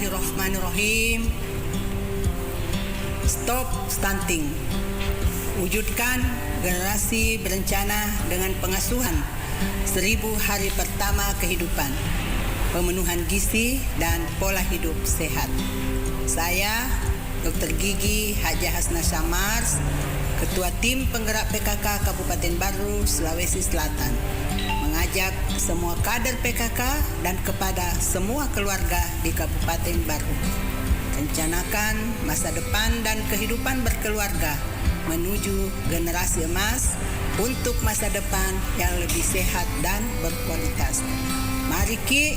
Bismillahirrahmanirrahim. Stop stunting. Wujudkan generasi berencana dengan pengasuhan 1000 hari pertama kehidupan, pemenuhan gizi dan pola hidup sehat. Saya Dr. Gigi Hajah Hasna Samars, Ketua Tim Penggerak PKK Kabupaten Baru, Sulawesi Selatan, mengajak semua kader PKK dan kepada semua keluarga di Kabupaten Baru, rencanakan masa depan dan kehidupan berkeluarga menuju generasi emas untuk masa depan yang lebih sehat dan berkualitas. Mari Ki,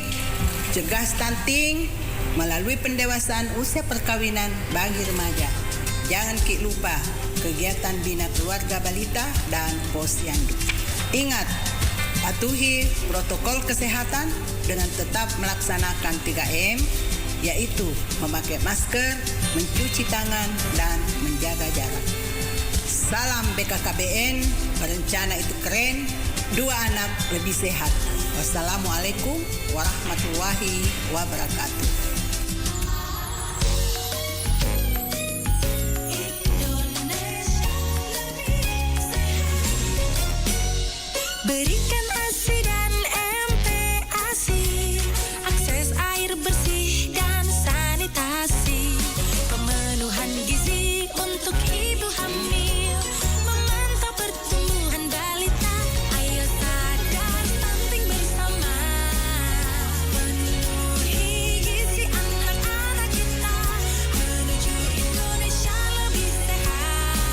cegah stunting melalui pendewasaan usia perkawinan bagi remaja. Jangan Ki lupa kegiatan bina keluarga balita dan posyandu. Ingat, patuhi protokol kesehatan dengan tetap melaksanakan 3M, yaitu memakai masker, mencuci tangan, dan menjaga jarak. Salam BKKBN, berencana itu keren, 2 anak lebih sehat. Wassalamualaikum warahmatullahi wabarakatuh. Berikan ASI dan MPASI, akses air bersih dan sanitasi, pemenuhan gizi untuk ibu hamil, memantau pertumbuhan balita. Ayo sadar stunting bersama, penuhi gizi anak-anak kita, menuju Indonesia lebih sehat.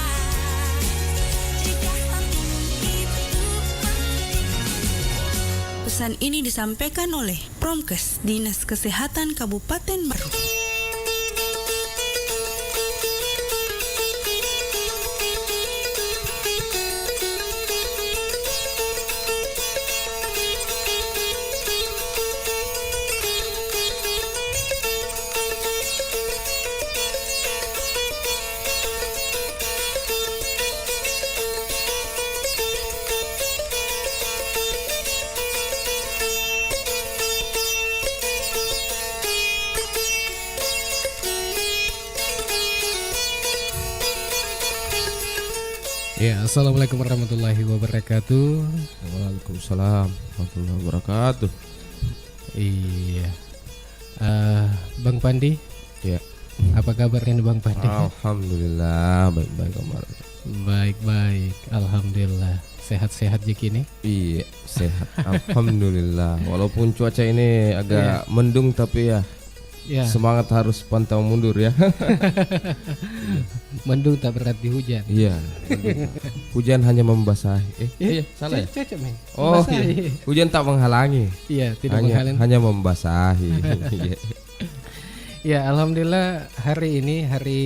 Cegah stunting itu. Pesan ini disampaikan oleh Promkes Dinas Kesehatan Kabupaten Baru. Ya, assalamualaikum warahmatullahi wabarakatuh. Waalaikumsalam warahmatullahi wabarakatuh. Iya, Bang Pandi. Ya, Apa kabarnya Bang Pandi? alhamdulillah baik-baik kemarin. Baik-baik, alhamdulillah. Sehat-sehat Jeki ini. Iya, sehat. Alhamdulillah. Walaupun cuaca ini agak mendung tapi ya semangat harus pantau mundur ya. Mendung tak berarti hujan. Iya. mendung. Hujan hanya membasahi. Iya, salah ya? Cocok, men. Oh, Membasahi. iya. Hujan tak menghalangi. Iya, tidak menghalangi. Hanya membasahi. Iya. Ya, alhamdulillah hari ini hari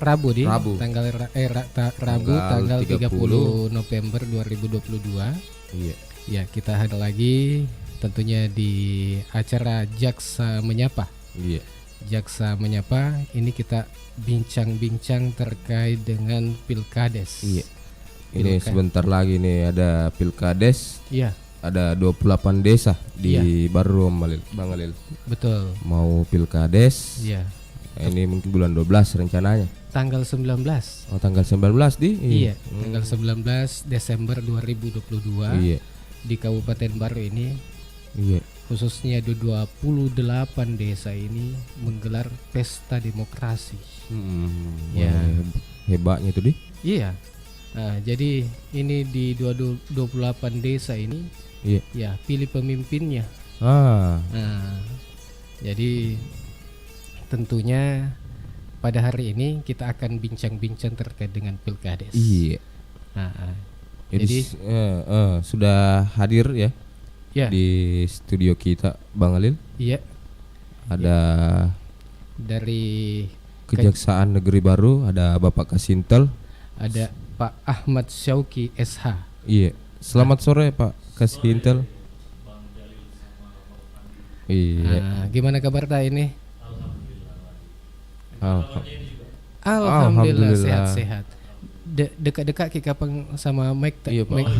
Rabu di Rabu. Rabu tanggal 30 November 2022. Iya. Ya, kita hadir lagi tentunya di acara Jaksa Menyapa. Iya. Jaksa Menyapa ini kita bincang-bincang terkait dengan Pilkades. Iya. Ini sebentar lagi nih ada Pilkades. Iya. Ada 28 desa di Baru Bang Alil. Betul. Mau Pilkades. Iya. Ini mungkin bulan 12 rencananya. Tanggal 19. Oh, tanggal 19 di? Iya, tanggal 19 Desember 2022. Iya. Di Kabupaten Baru ini. Iya. Khususnya di 28 desa ini menggelar pesta demokrasi. Ya. Hebatnya itu di? Iya. Nah, jadi ini di 28 desa ini, Iya. ya pilih pemimpinnya. Ah. Nah, jadi tentunya pada hari ini kita akan bincang-bincang terkait dengan Pilkades. Iya. Nah, Jadi sudah hadir ya, ya, di studio kita Bang Alil. iya, Ada dari Kejaksaan Negeri Baru, ada Bapak Kasintel. ada Pak Ahmad Syauki SH. Iya. Selamat sore Pak Kasintel. Iya. Nah, gimana kabar ta ini? Alhamdulillah. Alhamdulillah sehat-sehat. Dekat-dekat kita kapan sama Mike tak? Iya, Pak. Mike.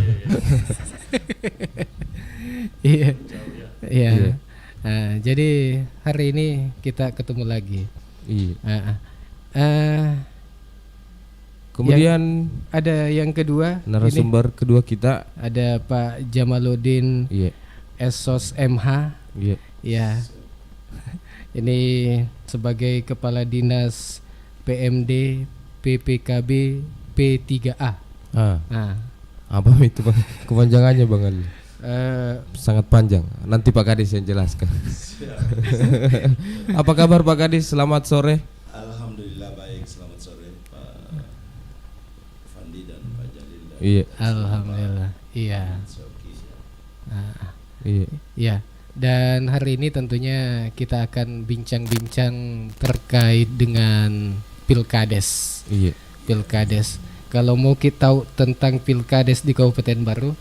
Iya. Iya. Jadi hari ini kita ketemu lagi. Iya. Kemudian Ada yang kedua, narasumber kedua kita ada Pak Jamaluddin Esos MH. Iya. Ya. Ini sebagai Kepala Dinas PMD PPKB P3A. Apa itu Bang? Kepanjangannya Bang Ali? Sangat panjang. Nanti Pak Kadis yang jelaskan. Apa kabar Pak Kadis? Selamat sore. Alhamdulillah baik. Selamat sore Pak Fandi dan Pak Jalil. Iya. Alhamdulillah. Iya. Iya. Iya. Dan hari ini tentunya kita akan bincang-bincang terkait dengan Pilkades. Iya. Pilkades. Kalau mau kita tahu tentang Pilkades di Kabupaten Baru,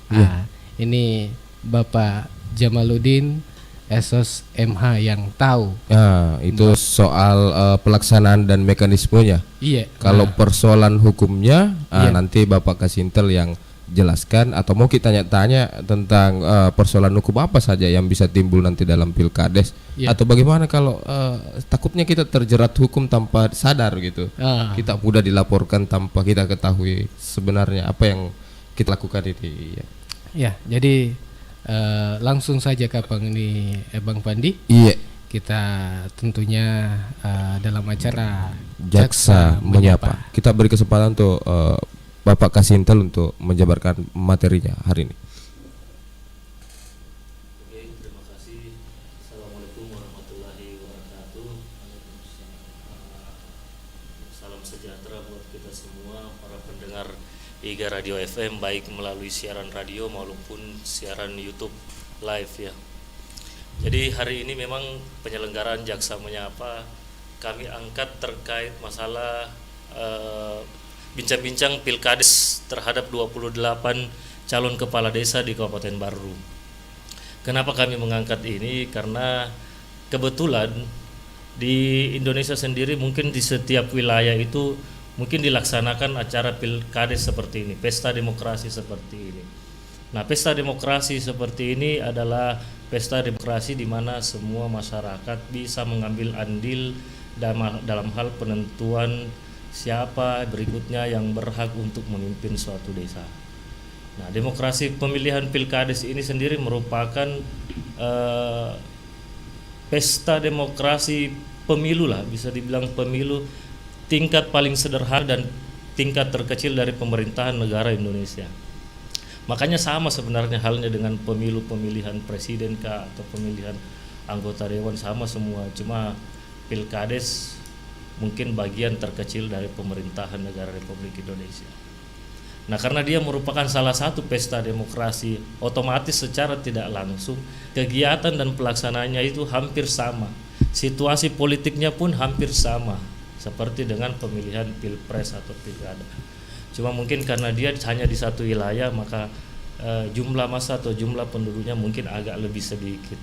ini Bapak Jamaluddin Esos MH yang tahu. Itu soal pelaksanaan dan mekanismenya. Iya. Kalau persoalan hukumnya nanti Bapak Kasintel yang jelaskan, atau mau kita tanya tentang persoalan hukum apa saja yang bisa timbul nanti dalam Pilkades, atau bagaimana kalau takutnya kita terjerat hukum tanpa sadar gitu. Kita mudah dilaporkan tanpa kita ketahui sebenarnya apa yang kita lakukan ini. Ya, jadi langsung saja kapan ini Bang Pandi? Iya. Kita tentunya dalam acara Jaksa Menyapa. Kita beri kesempatan untuk Bapak Kasintel untuk menjabarkan materinya hari ini. Oke, terima kasih. Assalamualaikum warahmatullahi wabarakatuh. Salam sejahtera buat kita semua para pendengar IGA Radio FM, baik melalui siaran radio maupun siaran YouTube live ya. Jadi hari ini memang penyelenggaraan Jaksa Menyapa kami angkat terkait masalah bincang-bincang Pilkades terhadap 28 calon kepala desa di Kabupaten Baru. Kenapa kami mengangkat ini? Karena kebetulan di Indonesia sendiri mungkin di setiap wilayah itu mungkin dilaksanakan acara Pilkades seperti ini, pesta demokrasi seperti ini. Nah, pesta demokrasi seperti ini adalah pesta demokrasi di mana semua masyarakat bisa mengambil andil dalam hal penentuan siapa berikutnya yang berhak untuk memimpin suatu desa. Nah, demokrasi pemilihan Pilkades ini sendiri merupakan pesta demokrasi pemilu lah, bisa dibilang pemilu tingkat paling sederhana dan tingkat terkecil dari pemerintahan negara Indonesia. Makanya sama sebenarnya halnya dengan pemilu pemilihan presiden atau pemilihan anggota dewan, sama semua, cuma Pilkades mungkin bagian terkecil dari pemerintahan negara Republik Indonesia. Nah, karena dia merupakan salah satu pesta demokrasi, otomatis secara tidak langsung kegiatan dan pelaksanaannya itu hampir sama. Situasi politiknya pun hampir sama seperti dengan pemilihan Pilpres atau Pilkada. Cuma mungkin karena dia hanya di satu wilayah, maka jumlah massa atau jumlah penduduknya mungkin agak lebih sedikit.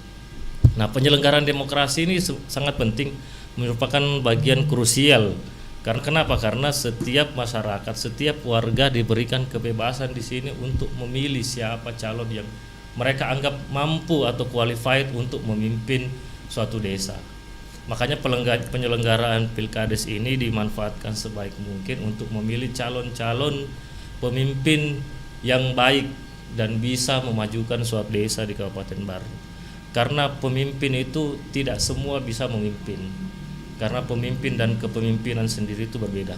Nah, penyelenggaraan demokrasi ini sangat penting, merupakan bagian krusial. Karena kenapa? Karena setiap masyarakat, setiap warga diberikan kebebasan di sini untuk memilih siapa calon yang mereka anggap mampu atau qualified untuk memimpin suatu desa. Makanya penyelenggaraan Pilkades ini dimanfaatkan sebaik mungkin untuk memilih calon-calon pemimpin yang baik dan bisa memajukan suatu desa di Kabupaten Baru. Karena pemimpin itu tidak semua bisa memimpin. Karena pemimpin dan kepemimpinan sendiri itu berbeda.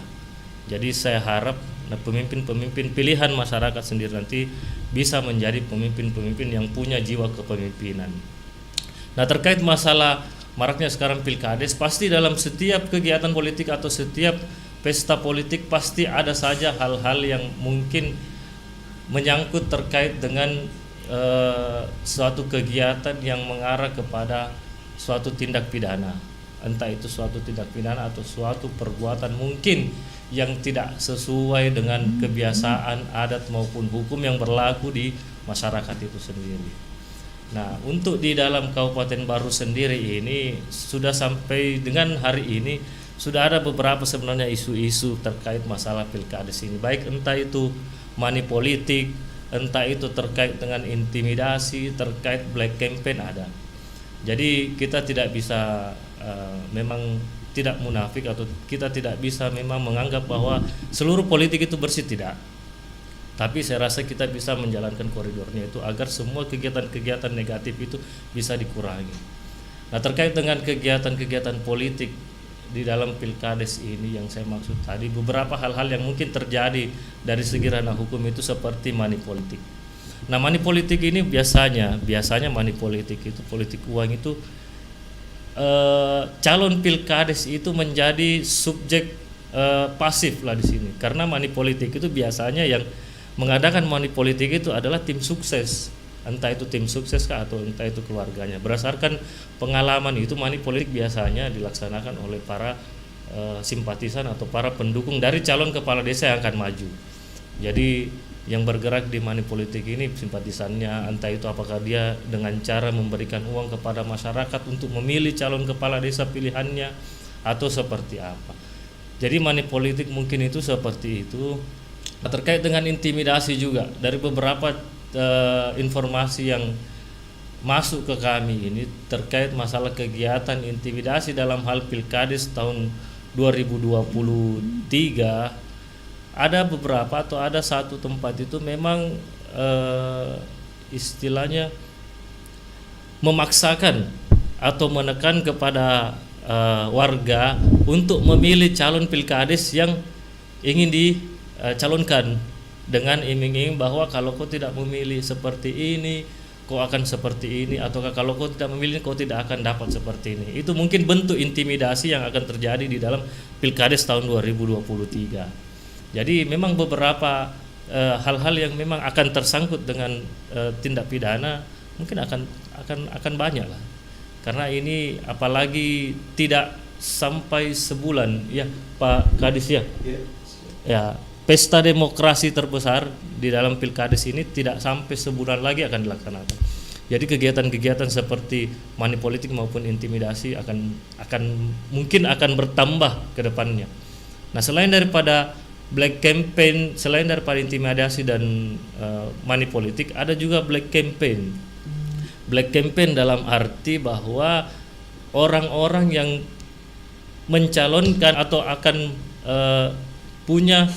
Jadi saya harap pemimpin-pemimpin pilihan masyarakat sendiri nanti bisa menjadi pemimpin-pemimpin yang punya jiwa kepemimpinan. Nah, terkait masalah maraknya sekarang Pilkades, pasti dalam setiap kegiatan politik atau setiap pesta politik pasti ada saja hal-hal yang mungkin menyangkut terkait dengan suatu kegiatan yang mengarah kepada suatu tindak pidana. Entah itu suatu tindak pidana atau suatu perbuatan mungkin yang tidak sesuai dengan kebiasaan, adat maupun hukum yang berlaku di masyarakat itu sendiri. Nah, untuk di dalam Kabupaten Baru sendiri ini sudah sampai dengan hari ini sudah ada beberapa sebenarnya isu-isu terkait masalah Pilkades ini, baik entah itu money politik, entah itu terkait dengan intimidasi, terkait black campaign ada. Jadi kita tidak bisa memang tidak munafik, atau kita tidak bisa memang menganggap bahwa seluruh politik itu bersih, tidak. Tapi saya rasa kita bisa menjalankan koridornya itu agar semua kegiatan-kegiatan negatif itu bisa dikurangi. Nah, terkait dengan kegiatan-kegiatan politik di dalam Pilkades ini yang saya maksud tadi, beberapa hal-hal yang mungkin terjadi dari segi ranah hukum itu seperti money politik. Nah, money politik ini biasanya money politik itu, politik uang itu, calon Pilkades itu menjadi subjek pasif lah di sini, karena money politik itu biasanya yang mengadakan money politik itu adalah tim sukses, entah itu tim sukses kah atau entah itu keluarganya. Berdasarkan pengalaman itu, money politik biasanya dilaksanakan oleh para simpatisan atau para pendukung dari calon kepala desa yang akan maju. Jadi yang bergerak di money politik ini simpatisannya, entah itu apakah dia dengan cara memberikan uang kepada masyarakat untuk memilih calon kepala desa pilihannya atau seperti apa. Jadi money politik mungkin itu seperti itu. Terkait dengan intimidasi juga, dari beberapa informasi yang masuk ke kami ini terkait masalah kegiatan intimidasi dalam hal Pilkades tahun 2023, ada beberapa atau ada satu tempat itu memang istilahnya memaksakan atau menekan kepada warga untuk memilih calon Pilkades yang ingin dicalonkan dengan iming-iming bahwa kalau kau tidak memilih seperti ini, kau akan seperti ini, atau kalau kau tidak memilih, kau tidak akan dapat seperti ini. Itu mungkin bentuk intimidasi yang akan terjadi di dalam Pilkades tahun 2023. Jadi memang beberapa hal-hal yang memang akan tersangkut dengan tindak pidana mungkin akan banyak lah. Karena ini apalagi tidak sampai sebulan ya Pak Kadis ya. Ya, pesta demokrasi terbesar di dalam Pilkades ini tidak sampai sebulan lagi akan dilaksanakan. Jadi kegiatan-kegiatan seperti money politik maupun intimidasi akan mungkin akan bertambah ke depannya. Nah, selain daripada black campaign, selain daripada intimidasi dan money politik, ada juga black campaign. Black campaign dalam arti bahwa orang-orang yang mencalonkan atau akan punya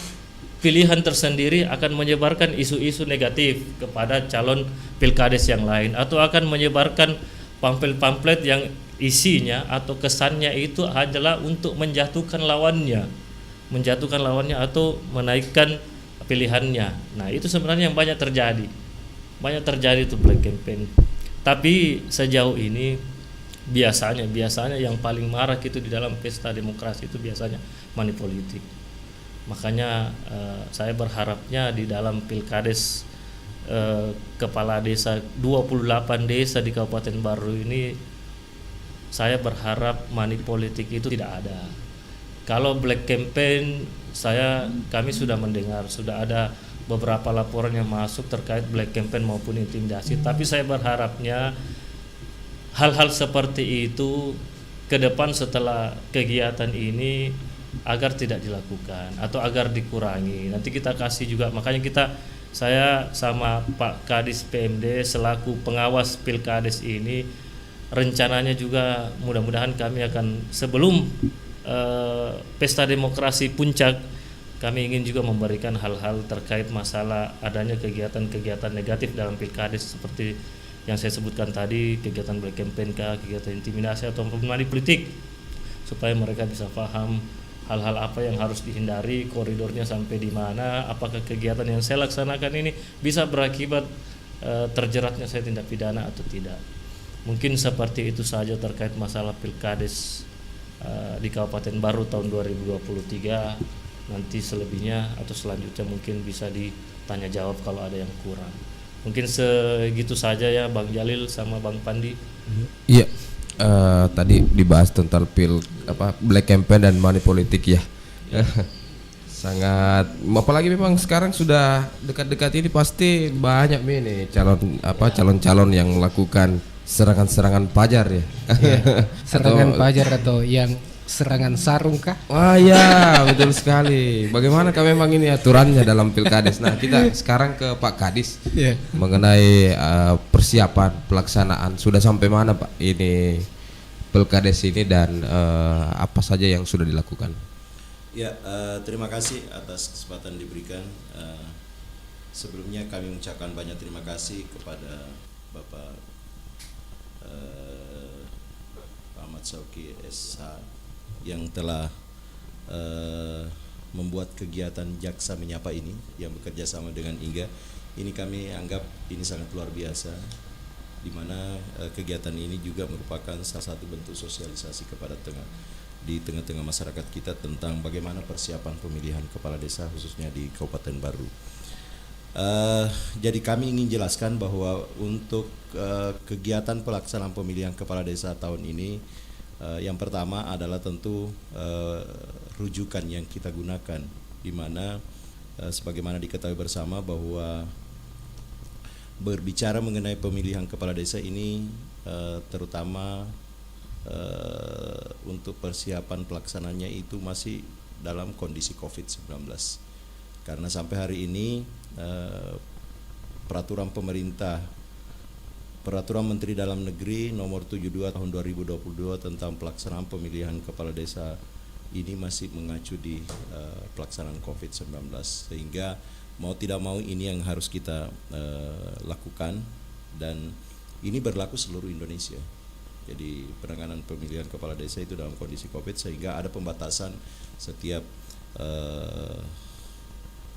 pilihan tersendiri akan menyebarkan isu-isu negatif kepada calon Pilkades yang lain, atau akan menyebarkan pamflet-pamflet yang isinya atau kesannya itu adalah untuk menjatuhkan lawannya atau menaikkan pilihannya. Nah, itu sebenarnya yang banyak terjadi itu black campaign. Tapi sejauh ini biasanya yang paling marak itu di dalam pesta demokrasi itu biasanya money politik. Makanya saya berharapnya di dalam Pilkades kepala desa 28 desa di Kabupaten Baru ini, saya berharap money politik itu tidak ada. Kalau black campaign, kami sudah mendengar, sudah ada beberapa laporan yang masuk terkait black campaign maupun intimidasi. Tapi saya berharapnya hal-hal seperti itu ke depan setelah kegiatan ini agar tidak dilakukan atau agar dikurangi. Nanti kita kasih juga, makanya saya sama Pak Kadis PMD selaku pengawas Pilkades ini rencananya juga mudah-mudahan kami akan sebelum pesta demokrasi puncak, kami ingin juga memberikan hal-hal terkait masalah adanya kegiatan-kegiatan negatif dalam Pilkades seperti yang saya sebutkan tadi, kegiatan black campaign, kegiatan intimidasi atau money politik, supaya mereka bisa paham hal-hal apa yang harus dihindari, koridornya sampai di mana, apakah kegiatan yang saya laksanakan ini bisa berakibat terjeratnya saya tindak pidana atau tidak. Mungkin seperti itu saja terkait masalah Pilkades di Kabupaten Baru tahun 2023. Nanti selebihnya atau selanjutnya mungkin bisa ditanya jawab kalau ada yang kurang. Mungkin segitu saja ya Bang Jalil sama Bang Pandi. Iya. Tadi dibahas tentang black campaign dan money politik ya. Sangat, apalagi memang sekarang sudah dekat-dekat ini pasti banyak nih calon-calon yang melakukan serangan-serangan pajar ya. Serangan pajar atau yang serangan sarung kah? Wah ya, betul sekali. Bagaimana kah memang ini aturannya dalam Pilkades? Nah, kita sekarang ke Pak Kadis Iya. mengenai persiapan pelaksanaan. Sudah sampai mana Pak ini Pilkades ini dan apa saja yang sudah dilakukan? Ya, terima kasih atas kesempatan diberikan. Sebelumnya kami mengucapkan banyak terima kasih kepada Bapak Ahmad Sauki SH yang telah membuat kegiatan Jaksa Menyapa ini yang bekerja sama dengan Inga. Ini kami anggap ini sangat luar biasa, di mana kegiatan ini juga merupakan salah satu bentuk sosialisasi kepada di tengah-tengah masyarakat kita tentang bagaimana persiapan pemilihan kepala desa khususnya di Kabupaten Baru. Jadi kami ingin jelaskan bahwa untuk kegiatan pelaksanaan pemilihan kepala desa tahun ini, yang pertama adalah tentu rujukan yang kita gunakan, di mana sebagaimana diketahui bersama bahwa berbicara mengenai pemilihan kepala desa ini terutama untuk persiapan pelaksananya itu masih dalam kondisi COVID-19, karena sampai hari ini Peraturan Menteri Dalam Negeri nomor 72 tahun 2022 tentang pelaksanaan pemilihan kepala desa ini masih mengacu di pelaksanaan COVID-19, sehingga mau tidak mau ini yang harus kita lakukan, dan ini berlaku seluruh Indonesia. Jadi penanganan pemilihan kepala desa itu dalam kondisi COVID, sehingga ada pembatasan setiap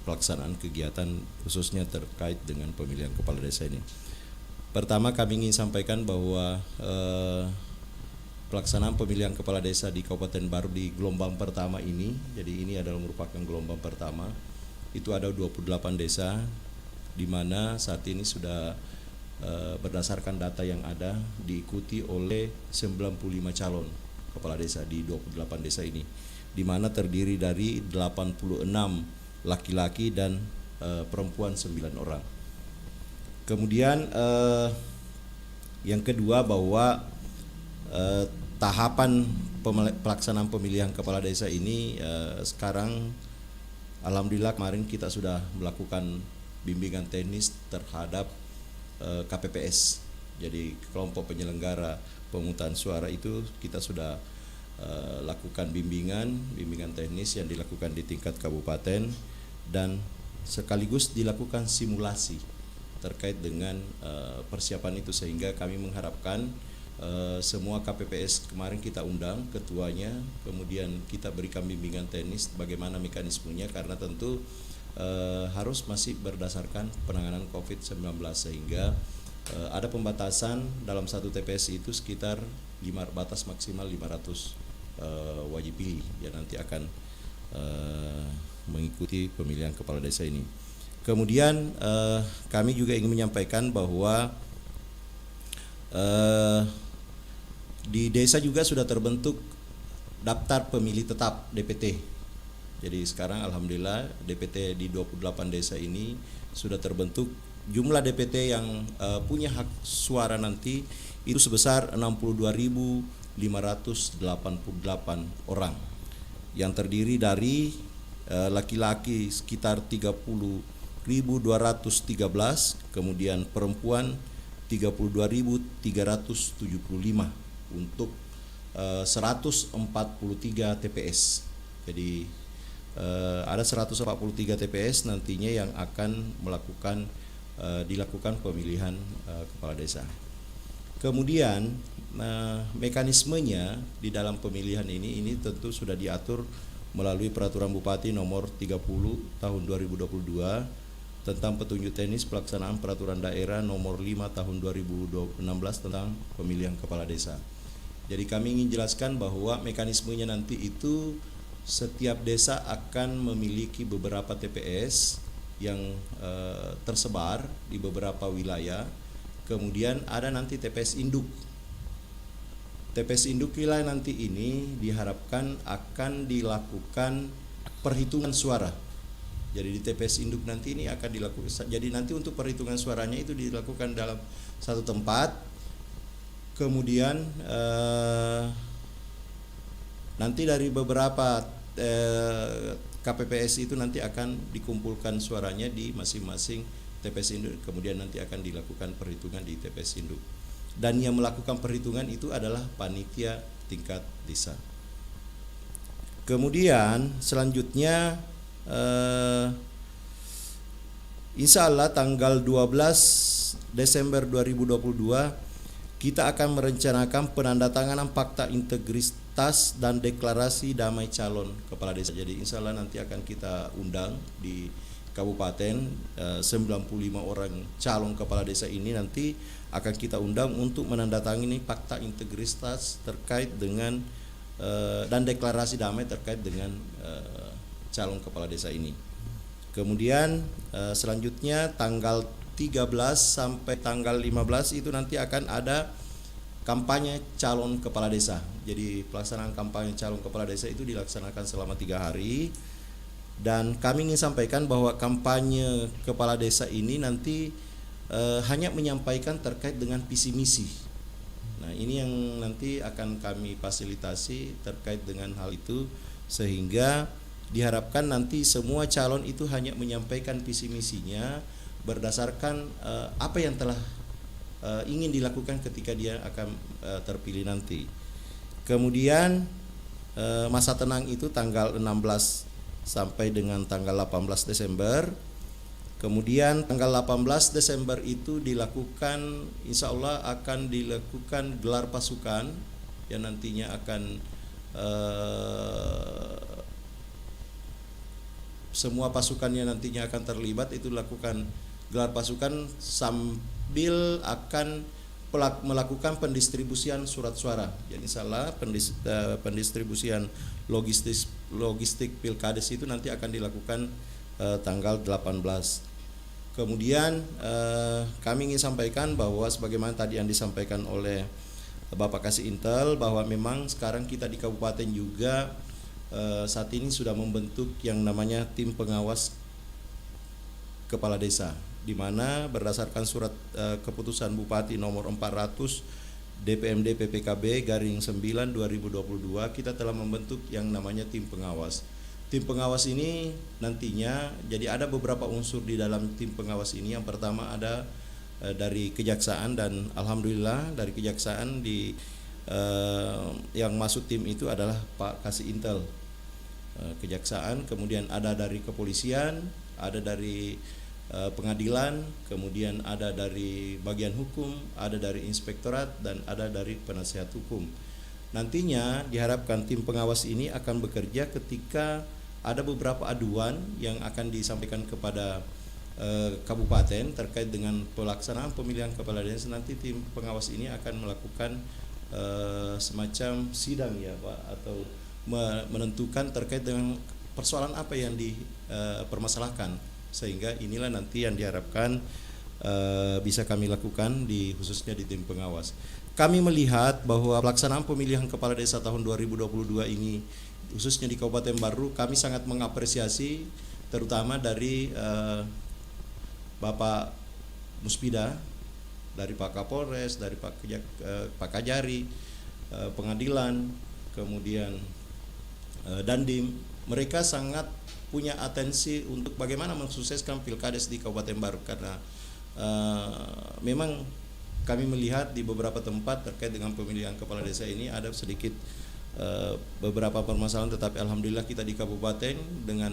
pelaksanaan kegiatan khususnya terkait dengan pemilihan kepala desa ini. Pertama, kami ingin sampaikan bahwa pelaksanaan pemilihan kepala desa di Kabupaten Baru di gelombang pertama ini, jadi ini adalah merupakan gelombang pertama, itu ada 28 desa, di mana saat ini sudah berdasarkan data yang ada diikuti oleh 95 calon kepala desa di 28 desa ini, di mana terdiri dari 86 laki-laki dan perempuan 9 orang. Kemudian yang kedua bahwa tahapan pelaksanaan pemilihan kepala desa ini sekarang alhamdulillah kemarin kita sudah melakukan bimbingan teknis terhadap KPPS. Jadi kelompok penyelenggara pemungutan suara itu kita sudah lakukan bimbingan teknis yang dilakukan di tingkat kabupaten, dan sekaligus dilakukan simulasi terkait dengan persiapan itu, sehingga kami mengharapkan semua KPPS kemarin kita undang ketuanya, kemudian kita berikan bimbingan teknis bagaimana mekanismenya, karena tentu harus masih berdasarkan penanganan COVID-19, sehingga ada pembatasan dalam satu TPS itu sekitar batas maksimal 500 wajib pilih yang nanti akan mengikuti pemilihan kepala desa ini. Kemudian kami juga ingin menyampaikan bahwa di desa juga sudah terbentuk daftar pemilih tetap DPT. Jadi sekarang alhamdulillah DPT di 28 desa ini sudah terbentuk. Jumlah DPT yang punya hak suara nanti itu sebesar 62.588 orang, yang terdiri dari laki-laki sekitar 30.213, kemudian perempuan 32.375 untuk 143 TPS. Jadi ada 143 TPS nantinya yang akan dilakukan pemilihan kepala desa. Kemudian mekanismenya di dalam pemilihan ini tentu sudah diatur melalui Peraturan Bupati nomor 30 tahun 2022 tentang petunjuk teknis pelaksanaan peraturan daerah nomor 5 tahun 2016 tentang pemilihan kepala desa. Jadi kami ingin jelaskan bahwa mekanismenya nanti itu setiap desa akan memiliki beberapa TPS yang tersebar di beberapa wilayah. Kemudian ada nanti TPS induk. TPS induk wilayah nanti ini diharapkan akan dilakukan perhitungan suara. Jadi di TPS induk nanti ini akan dilakukan. Jadi nanti untuk perhitungan suaranya itu dilakukan dalam satu tempat. Kemudian Nanti dari beberapa KPPS itu nanti akan dikumpulkan suaranya di masing-masing TPS induk, kemudian nanti akan dilakukan perhitungan di TPS induk. Dan yang melakukan perhitungan itu adalah panitia tingkat desa. Kemudian selanjutnya insya Allah tanggal 12 Desember 2022 kita akan merencanakan penandatanganan fakta integritas dan deklarasi damai calon kepala desa. Jadi insya Allah nanti akan kita undang di kabupaten 95 orang calon kepala desa ini nanti akan kita undang untuk menandatangani fakta integritas terkait dengan dan deklarasi damai terkait dengan calon kepala desa ini. Kemudian selanjutnya tanggal 13 sampai tanggal 15 itu nanti akan ada kampanye calon kepala desa. Jadi pelaksanaan kampanye calon kepala desa itu dilaksanakan selama 3 hari. Dan kami ingin sampaikan bahwa kampanye kepala desa ini nanti hanya menyampaikan terkait dengan visi misi. Nah, ini yang nanti akan kami fasilitasi terkait dengan hal itu, sehingga diharapkan nanti semua calon itu hanya menyampaikan visi misinya berdasarkan apa yang telah ingin dilakukan ketika dia akan terpilih nanti. Kemudian masa tenang itu tanggal 16 sampai dengan tanggal 18 Desember. Kemudian tanggal 18 Desember itu dilakukan, insya Allah akan dilakukan gelar pasukan yang nantinya akan semua pasukannya nantinya akan terlibat, itu dilakukan gelar pasukan sambil akan melakukan pendistribusian surat suara. Jadi salah pendistribusian logistik Pilkades itu nanti akan dilakukan tanggal 18. Kemudian kami ingin sampaikan bahwa sebagaimana tadi yang disampaikan oleh Bapak Kasih Intel, bahwa memang sekarang kita di kabupaten juga saat ini sudah membentuk yang namanya tim pengawas kepala desa, di mana berdasarkan surat keputusan Bupati nomor 400 DPMD PPKB garing 9 2022 kita telah membentuk yang namanya tim pengawas. Tim pengawas ini nantinya jadi ada beberapa unsur di dalam tim pengawas ini. Yang pertama ada dari kejaksaan, dan alhamdulillah dari kejaksaan yang masuk tim itu adalah Pak Kasih Intel kejaksaan, kemudian ada dari kepolisian, ada dari pengadilan, kemudian ada dari bagian hukum, ada dari inspektorat, dan ada dari penasihat hukum. Nantinya diharapkan tim pengawas ini akan bekerja ketika ada beberapa aduan yang akan disampaikan kepada kabupaten terkait dengan pelaksanaan pemilihan kepala desa. Nanti tim pengawas ini akan melakukan semacam sidang ya Pak, atau menentukan terkait dengan persoalan apa yang dipermasalahkan, sehingga inilah nanti yang diharapkan bisa kami lakukan khususnya di tim pengawas. Kami melihat bahwa pelaksanaan pemilihan kepala desa tahun 2022 ini khususnya di Kabupaten Baru, kami sangat mengapresiasi terutama dari Bapak Muspida, dari Pak Kapolres, dari Pak Kajari, pengadilan, kemudian Dandim. Mereka sangat punya atensi untuk bagaimana mensukseskan Pilkades di Kabupaten Baru, karena memang kami melihat di beberapa tempat terkait dengan pemilihan kepala desa ini ada sedikit beberapa permasalahan, tetapi alhamdulillah kita di kabupaten dengan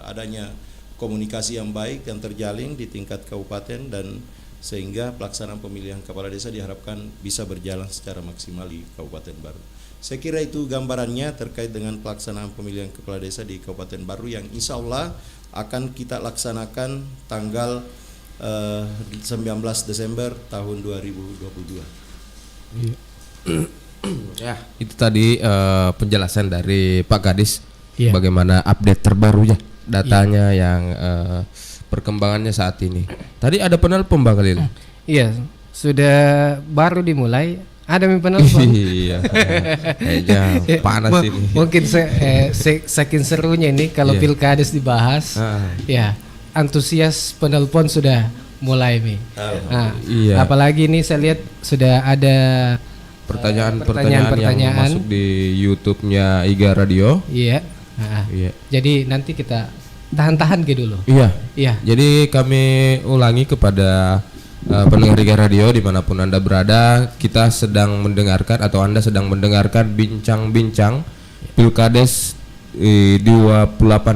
adanya komunikasi yang baik yang terjalin di tingkat kabupaten, dan sehingga pelaksanaan pemilihan kepala desa diharapkan bisa berjalan secara maksimal di Kabupaten Baru. Saya kira itu gambarannya terkait dengan pelaksanaan pemilihan kepala desa di Kabupaten Baru yang insya Allah akan kita laksanakan tanggal 19 Desember tahun 2022. Ya, itu tadi penjelasan dari Pak Kadis, Iya. bagaimana update terbarunya datanya yang perkembangannya saat ini. Tadi ada penelpon Bang Khalil. Iya, sudah baru dimulai. Ada penelpon. Iya. Panas ini. Mungkin saking serunya ini kalau Pilkades dibahas. Ya, antusias penelpon sudah mulai nih. Nah, iya. apalagi ini saya lihat sudah ada pertanyaan-pertanyaan yang pertanyaan. masuk di YouTube-nya IGA Radio. Iya. Iya. Jadi nanti kita tahan-tahan ke dulu. Iya. Iya. Jadi kami ulangi kepada pendengar IGA Radio dimanapun Anda berada, kita sedang mendengarkan atau Anda sedang mendengarkan bincang-bincang Pilkades 28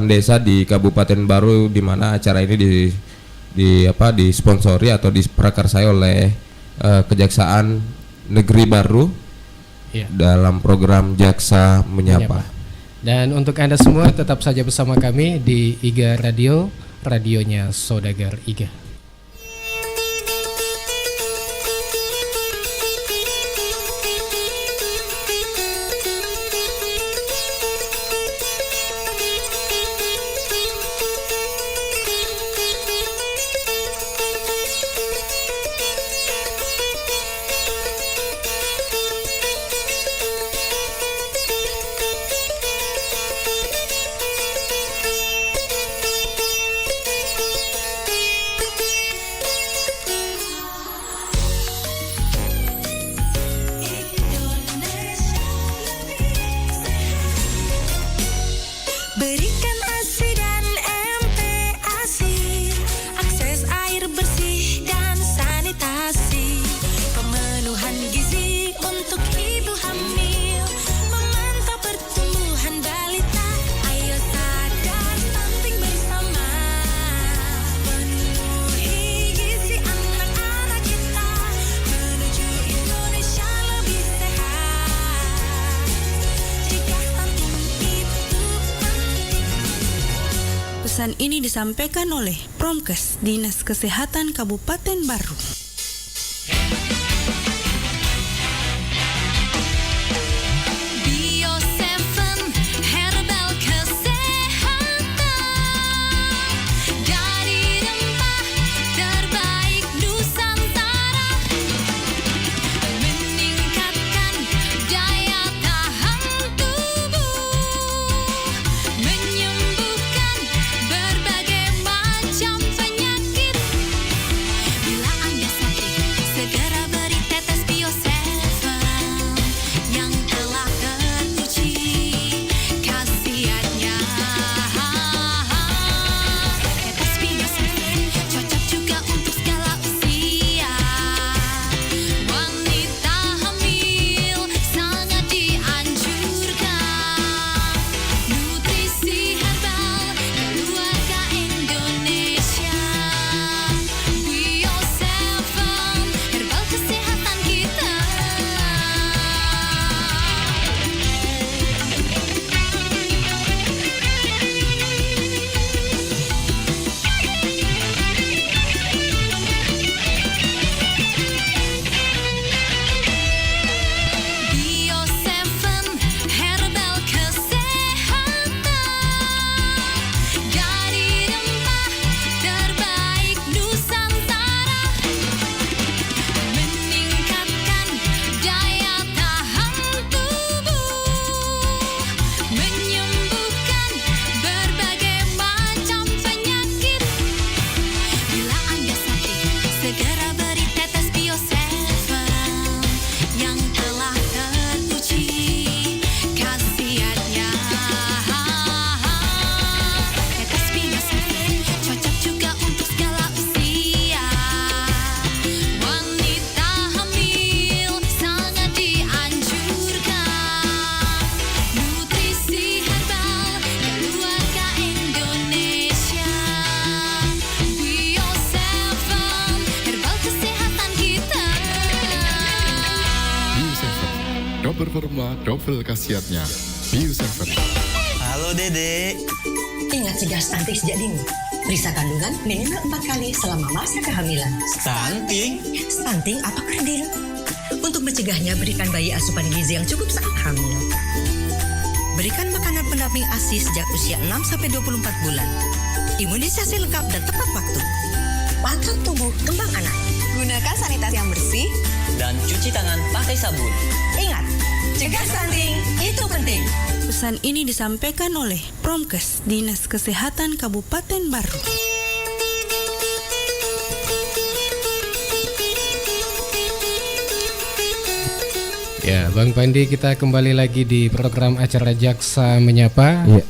desa di Kabupaten Baru, di mana acara ini disponsori atau diprakarsai oleh Kejaksaan Negeri Baru dalam program Jaksa Menyapa. Dan untuk Anda semua tetap saja bersama kami di IGA Radio, radionya Saudagar IGA. Berikan ASI dan MPASI, akses air bersih dan sanitasi, pemenuhan gizi untuk ibu hamil, memantau pertumbuhan balita. Ayo sadar stunting bersama, penuhi gizi anak-anak kita, menuju Indonesia lebih sehat. Jika stunting itu Pesan ini disampaikan oleh Promkes, Dinas Kesehatan Kabupaten Baru. Bio 7 Herbal Kesehatan, dari rempah terbaik Nusantara, meningkatkan daya tahan tubuh, menyembuhkan berbagai macam penyakit. Bila Anda sakit, segera beri tetes Bio 7 yang telah teruji khasiatnya. Tetes Bio 7 cocok juga untuk segala usia. Wanita hamil sangat dianjurkan. Nutrisi herbal keluarga Indonesia. Bio 7 herbal kesehatan kita. Bio 7 herbal kesehatan, dari rempah terbaik Nusantara, meningkatkan daya tahan tubuh, menyembuhkan berbagai macam penyakit. Bila Anda sakit, segera beri tetes Bio 7 yang telah teruji khasiatnya. Tetes Bio 7 cocok juga untuk segala usia. Wanita hamil sangat dianjurkan. Nutrisi herbal keluarga Indonesia. Bio 7 herbal kesehatan kita. Bio 7, double performa, double khasiatnya. Bio 7. Halo Dede. Ingat cegah stunting sejak dini. Periksa kandungan minimal 4 kali selama masa kehamilan. Stunting? Stunting atau kerdil. Untuk mencegahnya, berikan bayi asupan gizi yang cukup saat hamil. Berikan makanan pendamping ASI sejak usia 6-24 bulan. Imunisasi lengkap dan tepat waktu. Pantau tubuh kembang anak. Gunakan sanitasi yang bersih Dan cuci tangan pakai sabun. Ingat, cegah stunting itu penting. Pesan ini disampaikan oleh Promkes, Dinas Kesehatan Kabupaten Baru. Ya, Bang Pandi, kita kembali lagi di program acara Jaksa Menyapa. Iya.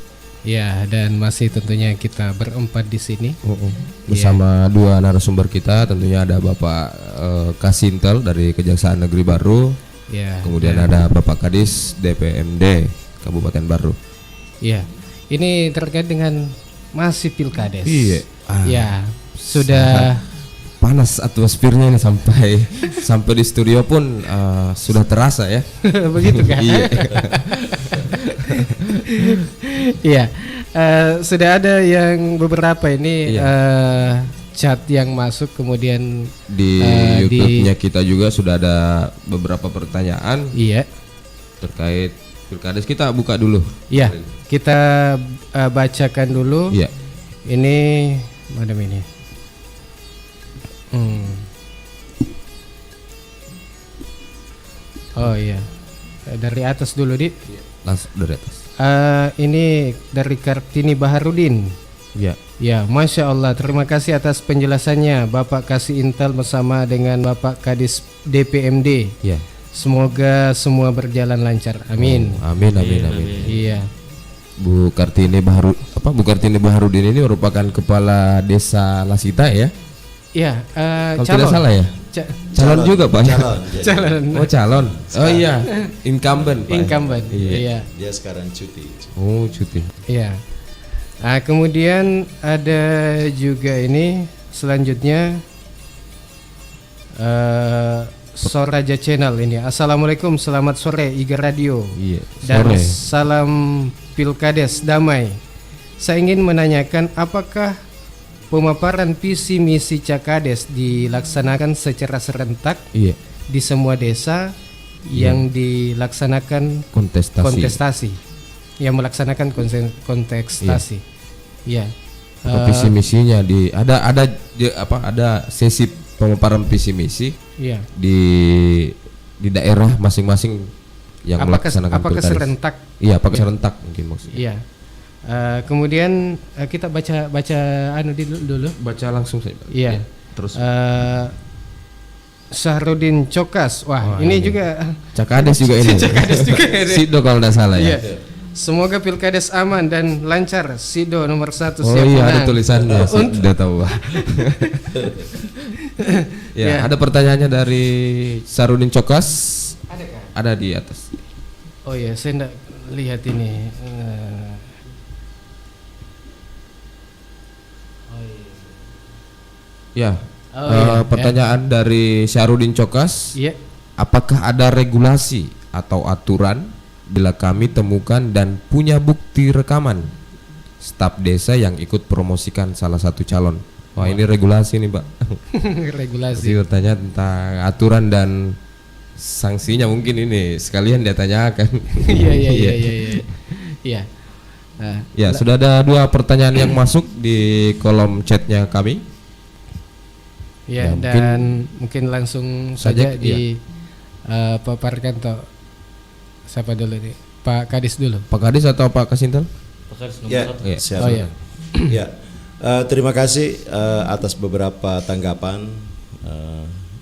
Ya, dan masih tentunya kita berempat di sini. Bersama dua narasumber kita, tentunya ada Bapak Kasintel dari Kejaksaan Negeri Baru. Ya. Kemudian ada Bapak Kadis DPMD Kabupaten Baru. Ya. Ini terkait dengan masih Pilkades. Iya. Ya, sudah panas atmosfernya ini sampai di studio pun sudah terasa ya. begitu kan? Iya. Iya. Sudah ada yang beberapa ini chat yang masuk, kemudian di YouTube-nya kita juga sudah ada beberapa pertanyaan. Iya. Terkait Pilkades, kita buka dulu. Iya. Kita bacakan dulu. Iya. Ini madam ini. Oh iya, dari atas dulu, Di. Langsung dari atas. Ini dari Kartini Baharudin. Ya. Ya, Masya Allah, terima kasih atas penjelasannya Bapak Kasih Intel bersama dengan Bapak Kadis DPMD. Ya. Semoga semua berjalan lancar. Amin. Amin. Iya. Bu Kartini Baharudin ini merupakan kepala desa Lasita ya? Iya, kalau tidak salah ya? Calon juga Pak. Calon. Oh, calon. Oh iya, incumbent Pak. Incumbent. Iya. Dia sekarang cuti. Oh, cuti. Iya. Kemudian ada juga ini selanjutnya Soraja Channel ini. Assalamualaikum, selamat sore Iga Radio. Iya. Dan Sore. salam Pilkades damai. Saya ingin menanyakan, apakah pemaparan visi misi Cakades dilaksanakan secara serentak di semua desa yang dilaksanakan kontestasi, yang melaksanakan kontestasi. Iya. Visi misinya ada sesi pemaparan visi misi. Iya. Di daerah masing-masing yang melaksanakan apakah Pilkades. serentak? Iya, apakah serentak mungkin maksudnya. Iya. Kemudian kita baca dulu. Baca langsung saja. Iya. Terus Sahrudin Cokas. Wah, ini juga Cakades juga ini. Cakades juga ini. Sido kalau tidak salah ya. Semoga Pilkades aman dan lancar. Sido nomor 1 Oh siap iya, menang. ada tulisannya. Sudah tahu. Ya, ada pertanyaannya dari Sarudin Cokas. Adakah? Ada di atas. Oh iya, saya enggak lihat ini. Ya. Pertanyaan dari Syarudin Cokas. Iya. Apakah ada regulasi atau aturan bila kami temukan dan punya bukti rekaman staf desa yang ikut promosikan salah satu calon? Wah, ini regulasi nih, Pak. Regulasi. Jadi bertanya tentang aturan dan sanksinya, mungkin ini sekalian dia tanyakan. Iya. Ya, sudah ada 2 pertanyaan yang masuk di kolom chatnya kami. Ya, dan mungkin langsung saja dipaparkan toh. Siapa dulu nih? Pak Kadis dulu. Pak Kadis atau Pak Kasintel? Pak Kadis nomor Ya, 1. siap. Oh ya. Ya. Terima kasih atas beberapa tanggapan.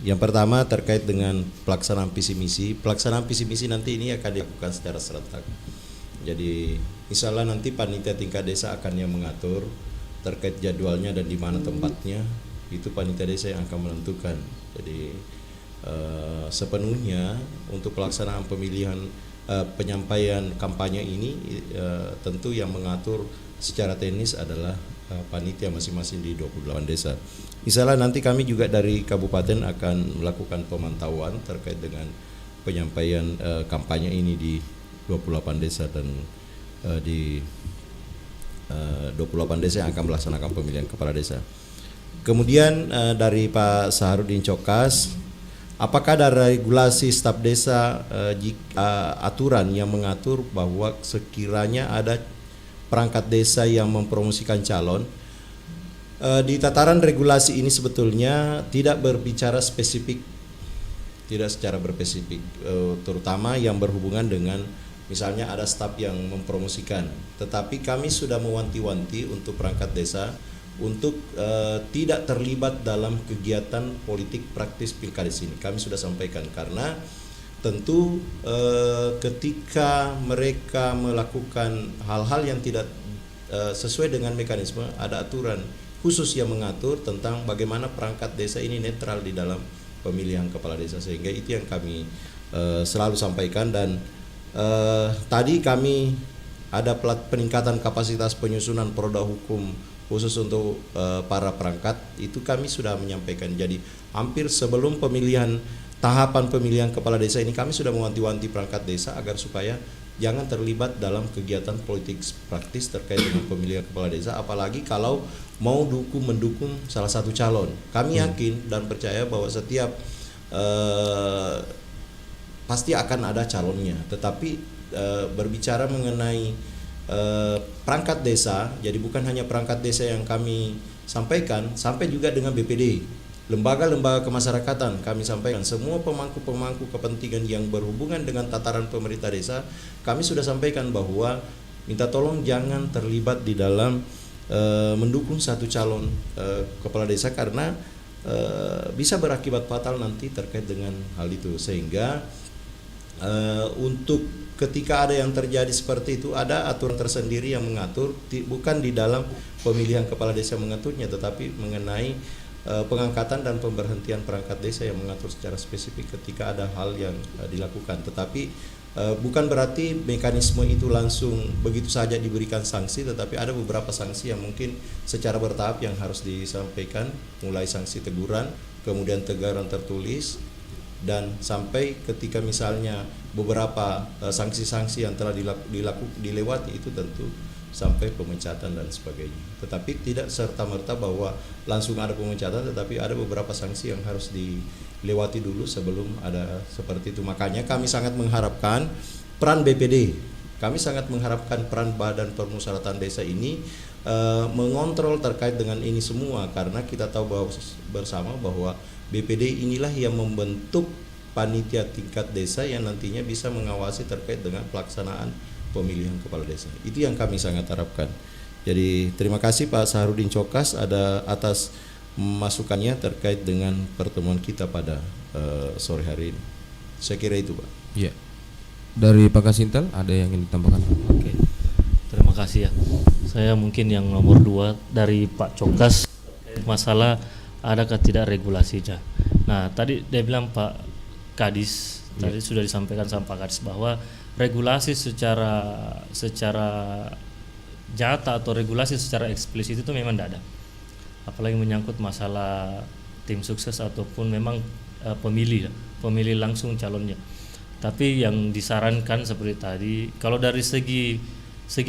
Yang pertama terkait dengan pelaksanaan visi misi. Pelaksanaan visi misi nanti ini akan dilakukan secara serentak. Jadi insya Allah nanti panitia tingkat desa akan yang mengatur terkait jadwalnya dan di mana tempatnya. Itu panitia desa yang akan menentukan. Jadi sepenuhnya untuk pelaksanaan pemilihan penyampaian kampanye ini tentu yang mengatur secara teknis adalah panitia masing-masing di 28 desa. Misalnya nanti kami juga dari kabupaten akan melakukan pemantauan terkait dengan penyampaian kampanye ini di 28 desa dan di 28 desa yang akan melaksanakan pemilihan kepala desa. Kemudian dari Pak Sahrudin Cokas, apakah ada regulasi staf desa aturan yang mengatur bahwa sekiranya ada perangkat desa yang mempromosikan calon? Di tataran regulasi ini sebetulnya tidak berbicara spesifik, tidak secara berspesifik, terutama yang berhubungan dengan misalnya ada staf yang mempromosikan. Tetapi kami sudah mewanti-wanti untuk perangkat desa untuk tidak terlibat dalam kegiatan politik praktis Pilkades ini. Kami sudah sampaikan karena tentu ketika mereka melakukan hal-hal yang tidak sesuai dengan mekanisme, ada aturan khusus yang mengatur tentang bagaimana perangkat desa ini netral di dalam pemilihan kepala desa, sehingga itu yang kami selalu sampaikan. Dan tadi kami ada peningkatan kapasitas penyusunan produk hukum khusus untuk para perangkat, itu kami sudah menyampaikan. Jadi hampir sebelum tahapan pemilihan kepala desa ini kami sudah mewanti-wanti perangkat desa agar supaya jangan terlibat dalam kegiatan politik praktis terkait dengan pemilihan kepala desa, apalagi kalau mau mendukung salah satu calon. Kami yakin dan percaya bahwa setiap pasti akan ada calonnya, tetapi berbicara mengenai perangkat desa, jadi bukan hanya perangkat desa yang kami sampaikan, sampai juga dengan BPD, lembaga-lembaga kemasyarakatan kami sampaikan, semua pemangku-pemangku kepentingan yang berhubungan dengan tataran pemerintah desa, kami sudah sampaikan bahwa minta tolong jangan terlibat di dalam mendukung satu calon kepala desa, karena bisa berakibat fatal nanti terkait dengan hal itu. Sehingga untuk ketika ada yang terjadi seperti itu, ada aturan tersendiri yang mengatur, bukan di dalam pemilihan kepala desa mengaturnya, tetapi mengenai pengangkatan dan pemberhentian perangkat desa yang mengatur secara spesifik ketika ada hal yang dilakukan. Tetapi bukan berarti mekanisme itu langsung begitu saja diberikan sanksi, tetapi ada beberapa sanksi yang mungkin secara bertahap yang harus disampaikan, mulai sanksi teguran, kemudian teguran tertulis, dan sampai ketika misalnya beberapa sanksi-sanksi yang telah dilewati itu tentu sampai pemecatan dan sebagainya. Tetapi tidak serta-merta bahwa langsung ada pemecatan, tetapi ada beberapa sanksi yang harus dilewati dulu sebelum ada seperti itu. Makanya kami sangat mengharapkan peran BPD, kami sangat mengharapkan peran Badan Permusyawaratan Desa ini mengontrol terkait dengan ini semua, karena kita tahu bahwa bersama bahwa BPD inilah yang membentuk panitia tingkat desa yang nantinya bisa mengawasi terkait dengan pelaksanaan pemilihan kepala desa. Itu yang kami sangat harapkan. Jadi terima kasih Pak Saharudin Cokas atas masukannya terkait dengan pertemuan kita pada sore hari ini. Saya kira itu Pak. Iya. Dari Pak Kasintel ada yang ingin ditambahkan? Oke. Terima kasih ya. Saya mungkin yang nomor 2 dari Pak Cokas, masalah adakah tidak regulasinya. Nah tadi dia bilang Pak Kadis, tadi sudah disampaikan sama Pak Kadis bahwa regulasi secara nyata atau regulasi secara eksplisit itu memang tidak ada, apalagi menyangkut masalah tim sukses ataupun memang pemilih langsung calonnya. Tapi yang disarankan seperti tadi, kalau dari segi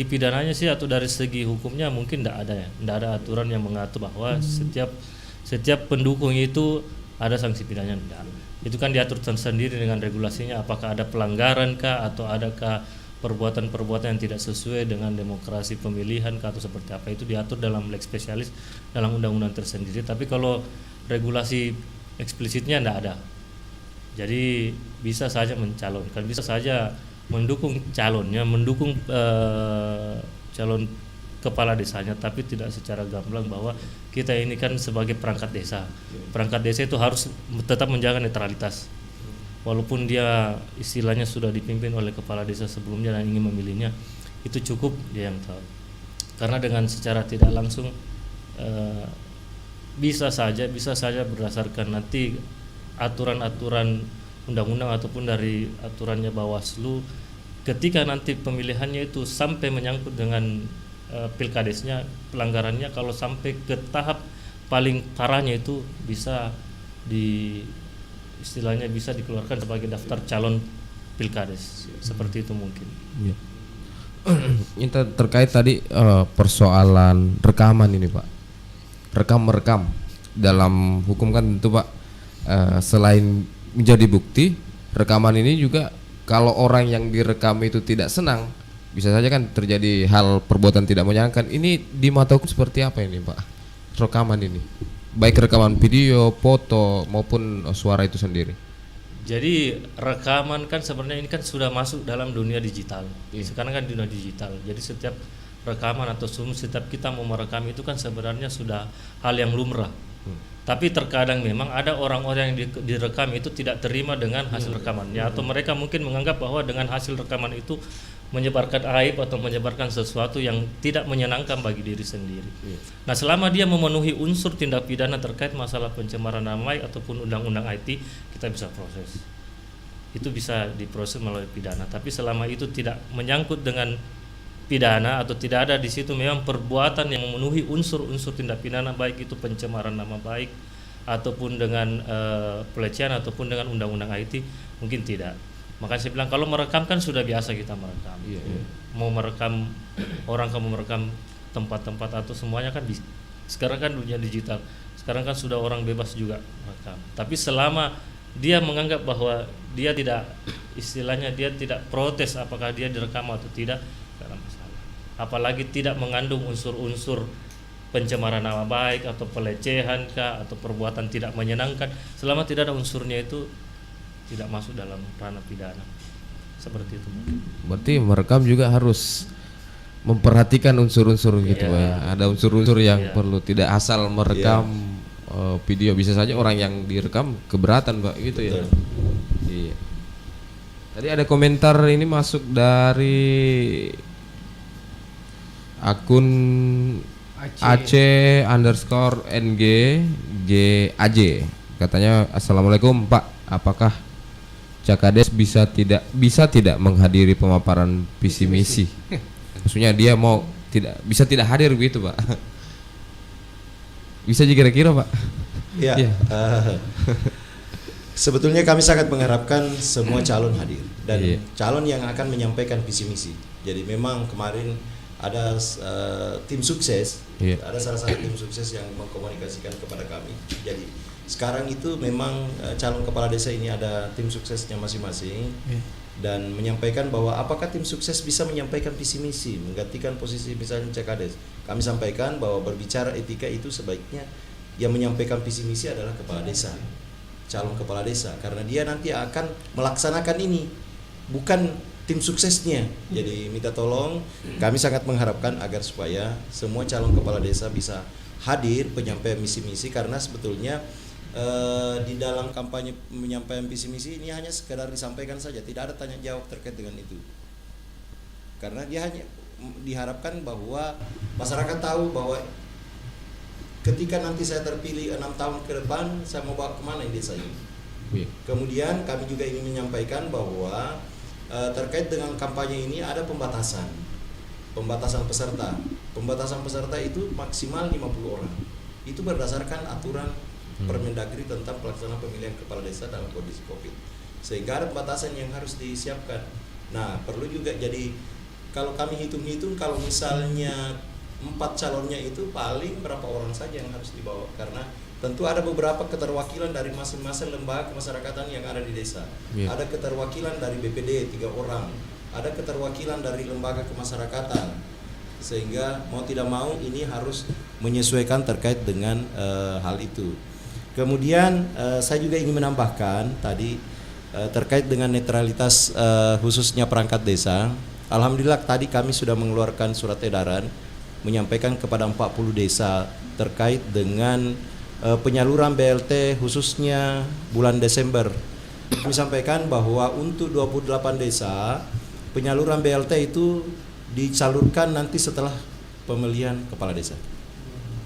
pidananya sih atau dari segi hukumnya mungkin tidak ada aturan yang mengatur bahwa setiap pendukung itu ada sanksi pidananya. Tidak. Itu kan diatur tersendiri dengan regulasinya, apakah ada pelanggaran kah atau adakah perbuatan-perbuatan yang tidak sesuai dengan demokrasi pemilihan kah atau seperti apa, itu diatur dalam lex spesialis, dalam undang-undang tersendiri. Tapi kalau regulasi eksplisitnya tidak ada, jadi bisa saja mencalonkan, bisa saja mendukung calonnya, mendukung calon kepala desanya, tapi tidak secara gamblang bahwa kita ini kan sebagai perangkat desa. Perangkat desa itu harus tetap menjaga netralitas. Walaupun dia istilahnya sudah dipimpin oleh kepala desa sebelumnya dan ingin memilihnya, itu cukup dia yang tahu. Karena dengan secara tidak langsung bisa saja berdasarkan nanti aturan-aturan undang-undang ataupun dari aturannya Bawaslu, ketika nanti pemilihannya itu sampai menyangkut dengan pilkadesnya, pelanggarannya kalau sampai ke tahap paling parahnya itu bisa istilahnya bisa dikeluarkan sebagai daftar calon pilkades, seperti itu mungkin. Ya. Ini terkait tadi persoalan rekaman ini Pak, rekam dalam hukum kan tentu Pak, selain menjadi bukti, rekaman ini juga kalau orang yang direkam itu tidak senang, bisa saja kan terjadi hal perbuatan tidak menyenangkan. Ini di mata hukum seperti apa ini Pak, rekaman ini, baik rekaman video, foto maupun suara itu sendiri? Jadi rekaman kan sebenarnya ini kan sudah masuk dalam dunia digital. Sekarang kan dunia digital, jadi setiap rekaman atau setiap kita mau merekam itu kan sebenarnya sudah hal yang lumrah. Tapi terkadang memang ada orang-orang yang direkam itu tidak terima dengan hasil rekamannya, atau mereka mungkin menganggap bahwa dengan hasil rekaman itu menyebarkan aib atau menyebarkan sesuatu yang tidak menyenangkan bagi diri sendiri. Nah, selama dia memenuhi unsur tindak pidana terkait masalah pencemaran nama baik ataupun undang-undang IT, kita bisa proses. Itu bisa diproses melalui pidana. Tapi selama itu tidak menyangkut dengan pidana atau tidak ada di situ memang perbuatan yang memenuhi unsur-unsur tindak pidana, baik itu pencemaran nama baik ataupun dengan pelecehan ataupun dengan undang-undang IT, mungkin tidak. Makanya saya bilang kalau merekam kan sudah biasa kita merekam. Mau merekam orang, kamu merekam tempat-tempat atau semuanya kan bisa. Sekarang kan dunia digital. Sekarang kan sudah orang bebas juga merekam. Tapi selama dia menganggap bahwa dia tidak, istilahnya dia tidak protes apakah dia direkam atau tidak, tidak ada masalah. Apalagi tidak mengandung unsur-unsur pencemaran nama baik atau pelecehan kah atau perbuatan tidak menyenangkan, selama tidak ada unsurnya itu tidak masuk dalam ranah pidana. Seperti itu mungkin. Berarti merekam juga harus memperhatikan unsur-unsur gitu ya. Ada unsur-unsur yang perlu, tidak asal merekam video. Bisa saja orang yang direkam keberatan, Pak, gitu ya. Iya. Tadi ada komentar ini masuk dari akun AC_NG_GAJ. Katanya, Assalamualaikum Pak, apakah Cakades bisa tidak menghadiri pemaparan visi misi? Maksudnya dia mau bisa tidak hadir begitu, Pak? Bisa juga kira-kira, Pak? Ya. Sebetulnya kami sangat mengharapkan semua calon hadir dan calon yang akan menyampaikan visi misi. Jadi memang kemarin ada tim sukses, ada salah satu tim sukses yang mengkomunikasikan kepada kami. Jadi sekarang itu memang calon kepala desa ini ada tim suksesnya masing-masing dan menyampaikan bahwa apakah tim sukses bisa menyampaikan visi misi menggantikan posisi misalnya Cakades. Kami sampaikan bahwa berbicara etika itu sebaiknya yang menyampaikan visi misi adalah kepala desa, calon kepala desa, karena dia nanti akan melaksanakan ini, bukan tim suksesnya. Jadi minta tolong, kami sangat mengharapkan agar supaya semua calon kepala desa bisa hadir penyampaian misi-misi, karena sebetulnya di dalam kampanye menyampaikan visi misi ini hanya sekedar disampaikan saja, tidak ada tanya jawab terkait dengan itu. Karena dia hanya diharapkan bahwa masyarakat tahu bahwa ketika nanti saya terpilih 6 tahun ke depan, saya mau bawa kemana ini desa ini. Kemudian kami juga ingin menyampaikan bahwa terkait dengan kampanye ini ada pembatasan peserta. Pembatasan peserta itu maksimal 50 orang. Itu berdasarkan aturan Permendagri tentang pelaksanaan pemilihan kepala desa dalam kondisi Covid. Sehingga ada pembatasan yang harus disiapkan. Nah, perlu juga, jadi kalau kami hitung-hitung, kalau misalnya 4 calonnya itu paling berapa orang saja yang harus dibawa, karena tentu ada beberapa keterwakilan dari masing-masing lembaga kemasyarakatan yang ada di desa. Ada keterwakilan dari BPD 3 orang, ada keterwakilan dari lembaga kemasyarakatan, sehingga mau tidak mau ini harus menyesuaikan terkait dengan hal itu. Kemudian saya juga ingin menambahkan tadi terkait dengan netralitas khususnya perangkat desa. Alhamdulillah tadi kami sudah mengeluarkan surat edaran menyampaikan kepada 40 desa terkait dengan penyaluran BLT khususnya bulan Desember. Kami sampaikan bahwa untuk 28 desa penyaluran BLT itu disalurkan nanti setelah pemilihan kepala desa.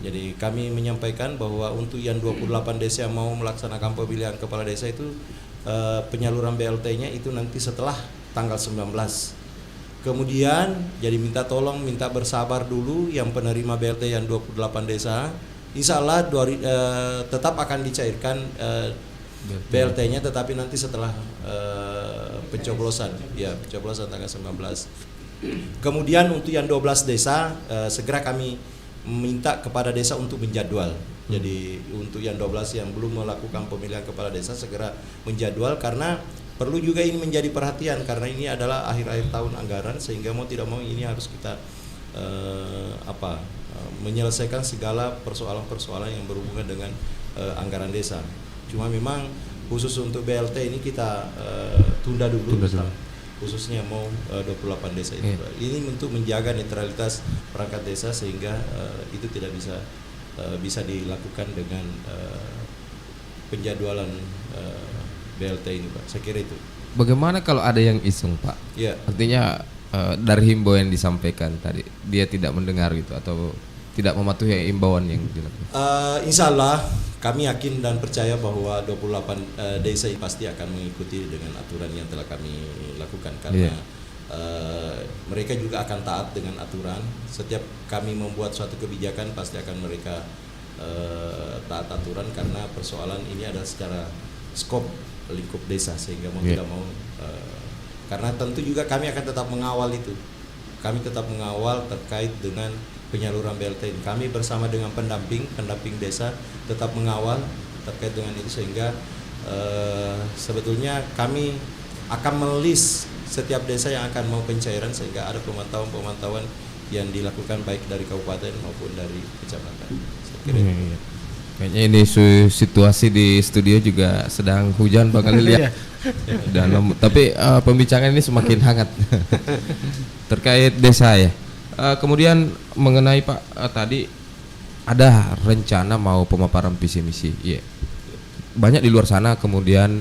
Jadi kami menyampaikan bahwa untuk yang 28 desa yang mau melaksanakan pemilihan kepala desa itu penyaluran BLT-nya itu nanti setelah tanggal 19. Kemudian jadi minta bersabar dulu yang penerima BLT yang 28 desa. Insya Allah tetap akan dicairkan BLT-nya, tetapi nanti setelah pencoblosan tanggal 19. Kemudian untuk yang 12 desa segera kami minta kepada desa untuk menjadwal. Jadi untuk yang 12 yang belum melakukan pemilihan kepala desa segera menjadwal, karena perlu juga ini menjadi perhatian karena ini adalah akhir-akhir tahun anggaran, sehingga mau tidak mau ini harus kita menyelesaikan segala persoalan-persoalan yang berhubungan dengan anggaran desa. Cuma memang khusus untuk BLT ini kita tunda dulu. Khususnya mau 28 desa itu. Ini untuk menjaga netralitas perangkat desa sehingga itu tidak bisa dilakukan dengan penjadwalan BLT ini, Pak. Saya kira itu. Bagaimana kalau ada yang iseng, Pak? Iya. Artinya dari himbauan yang disampaikan tadi dia tidak mendengar gitu atau tidak mematuhi imbauan yang dilakukan. Insya Allah kami yakin dan percaya bahwa 28 desa ini pasti akan mengikuti dengan aturan yang telah kami lakukan karena mereka juga akan taat dengan aturan. Setiap kami membuat suatu kebijakan pasti akan mereka taat aturan karena persoalan ini adalah secara skop lingkup desa sehingga mau tidak mau karena tentu juga kami akan tetap mengawal itu. Kami tetap mengawal terkait dengan penyaluran BLT ini. Kami bersama dengan pendamping desa tetap mengawal terkait dengan itu sehingga sebetulnya kami akan melis setiap desa yang akan mau pencairan sehingga ada pemantauan yang dilakukan baik dari kabupaten maupun dari kecamatan. Saya kira itu. Kayaknya ini situasi di studio juga sedang hujan Bang Khalil ya. Tapi pembicaraan ini semakin hangat terkait desa ya. Kemudian mengenai Pak tadi ada rencana mau pemaparan visi misi. Iya. Banyak di luar sana kemudian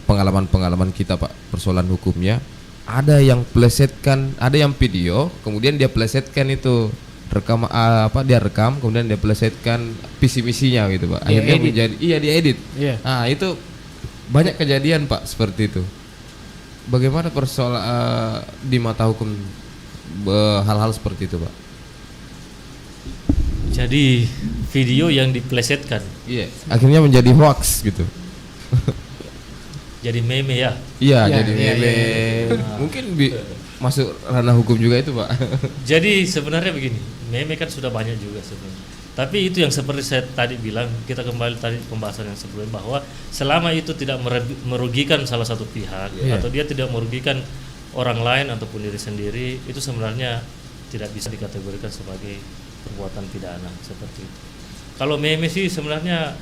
pengalaman-pengalaman kita Pak persoalan hukumnya ada yang plesetkan, ada yang video, kemudian dia plesetkan itu rekam dia rekam kemudian dia plesetkan visi misinya gitu Pak. Akhirnya menjadi dia edit. Yeah. Nah, itu banyak kejadian Pak seperti itu. Bagaimana persoalan di mata hukum hal-hal seperti itu Pak? Jadi video yang diplesetkan. Iya. Akhirnya menjadi hoax gitu. Jadi meme ya? Iya, jadi meme. Mungkin masuk ranah hukum juga itu Pak. Jadi sebenarnya begini, meme kan sudah banyak juga sebenarnya. Tapi itu yang seperti saya tadi bilang, kita kembali tadi pembahasan yang sebelumnya bahwa selama itu tidak merugikan salah satu pihak atau dia tidak merugikan orang lain ataupun diri sendiri, itu sebenarnya tidak bisa dikategorikan sebagai perbuatan pidana seperti itu. Kalau meme sih sebenarnya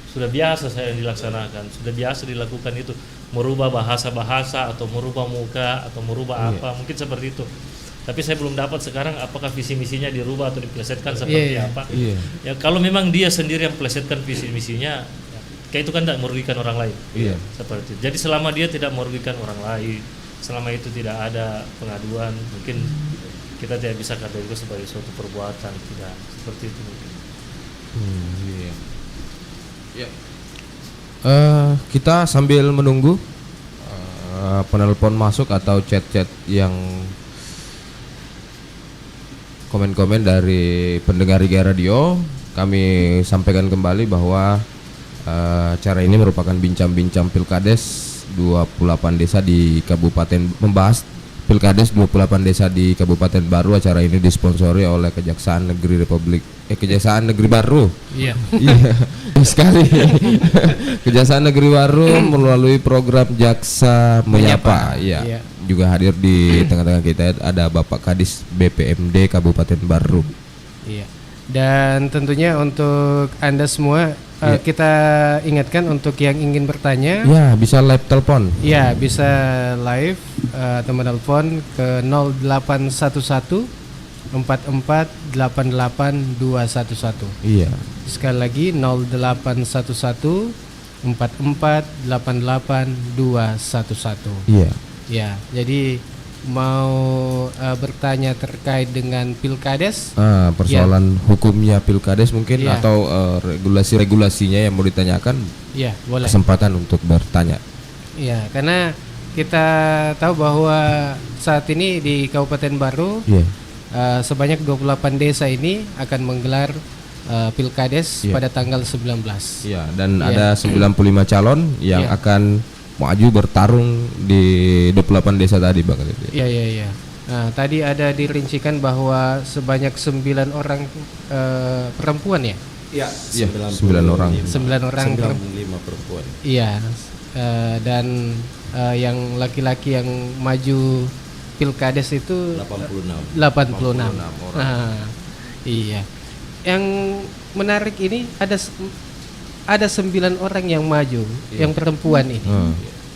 sudah biasa saya dilaksanakan, sudah biasa dilakukan itu, merubah bahasa-bahasa atau merubah muka atau merubah apa, mungkin seperti itu. Tapi saya belum dapat sekarang apakah visi misinya dirubah atau diplesetkan seperti apa. Ya kalau memang dia sendiri yang plesetkan visi misinya, kayak itu kan tidak merugikan orang lain. Seperti itu. Jadi selama dia tidak merugikan orang lain, selama itu tidak ada pengaduan, mungkin kita tidak bisa kategorikan sebagai suatu perbuatan, tidak seperti itu mungkin. Kita sambil menunggu penelpon masuk atau chat-chat yang komen-komen dari pendengar Riga Radio, kami sampaikan kembali bahwa acara ini merupakan bincang-bincang Pilkades 28 desa di Kabupaten, membahas Pilkades 28 desa di Kabupaten Baru. Acara ini disponsori oleh Kejaksaan Negeri Kejaksaan Negeri Baru. Iya. Sekali. Kejaksaan Negeri Baru melalui program Jaksa Menyapa. Iya. Juga hadir di tengah-tengah kita ada Bapak Kadis BPMD Kabupaten Baru. Iya. Dan tentunya untuk Anda semua kita ingatkan untuk yang ingin bertanya, bisa live telepon. Ya, bisa live atau menelpon ke 0811 4488 211. Iya. Sekali lagi 0811 4488 211. Iya. Ya, jadi mau bertanya terkait dengan Pilkades, persoalan hukumnya Pilkades mungkin atau regulasi-regulasinya yang mau ditanyakan, boleh. Kesempatan untuk bertanya. Ya, karena kita tahu bahwa saat ini di Kabupaten Baru sebanyak 28 desa ini akan menggelar Pilkades pada tanggal 19. Ya, dan ada 95 calon yang akan maju bertarung di 28 desa tadi Bang. Iya. Nah, tadi ada dirincikan bahwa sebanyak 9 orang perempuan ya? Iya, 9 orang. 9 orang 95 perempuan. Iya. Dan yang laki-laki yang maju Pilkades itu 86 orang. Iya. Yang menarik ini ada 9 orang yang maju, yang perempuan ini.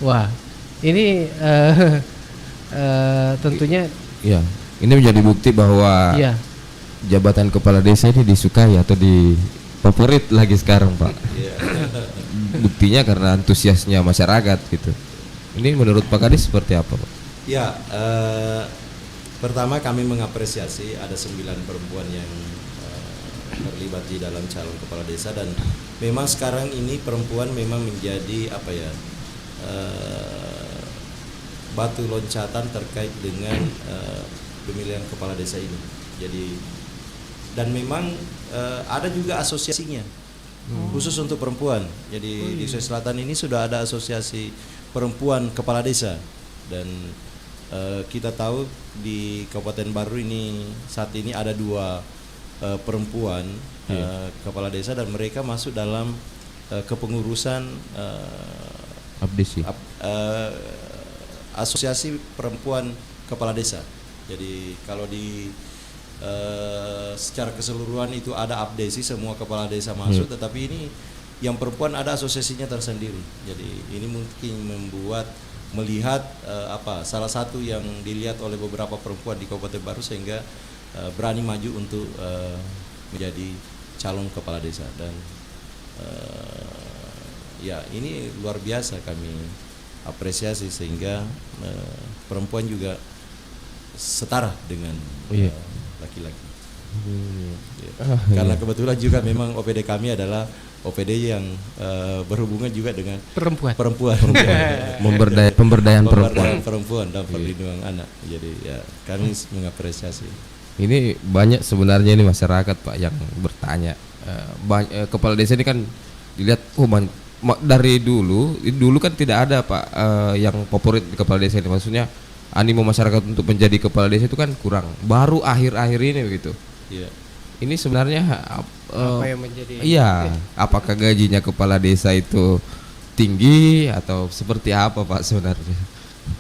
Wah, ini tentunya. Iya, ini menjadi bukti bahwa jabatan kepala desa ini disukai atau favorit lagi sekarang Pak. buktinya karena antusiasnya masyarakat gitu. Ini menurut Pak Kades seperti apa, Pak? Ya, pertama kami mengapresiasi ada 9 perempuan yang terlibat di dalam calon kepala desa, dan memang sekarang ini perempuan memang menjadi batu loncatan terkait dengan pemilihan kepala desa ini. Jadi dan memang ada juga asosiasinya khusus untuk perempuan. Jadi di Sulawesi Selatan ini sudah ada asosiasi perempuan kepala desa, dan kita tahu di Kabupaten Baru ini saat ini ada 2 perempuan kepala desa, dan mereka masuk dalam kepengurusan asosiasi perempuan kepala desa. Jadi kalau di secara keseluruhan itu ada abdesi, semua kepala desa masuk, tetapi ini yang perempuan ada asosiasinya tersendiri. Jadi ini mungkin melihat salah satu yang dilihat oleh beberapa perempuan di Kabupaten Baru sehingga berani maju untuk menjadi calon kepala desa, dan ya ini luar biasa kami apresiasi sehingga perempuan juga setara dengan laki-laki. Karena kebetulan juga memang OPD kami adalah OPD yang berhubungan juga dengan perempuan. Pemberdayaan perempuan dan perlindungan anak. Jadi ya kami mengapresiasi. Ini banyak sebenarnya ini masyarakat, Pak, yang bertanya. Kepala desa ini kan dilihat dari dulu kan tidak ada, Pak, yang favorit di kepala desa ini. Maksudnya animo masyarakat untuk menjadi kepala desa itu kan kurang. Baru akhir-akhir ini begitu. Iya. Ini sebenarnya apa yang menjadi? Iya, apakah gajinya kepala desa itu tinggi atau seperti apa, Pak, sebenarnya?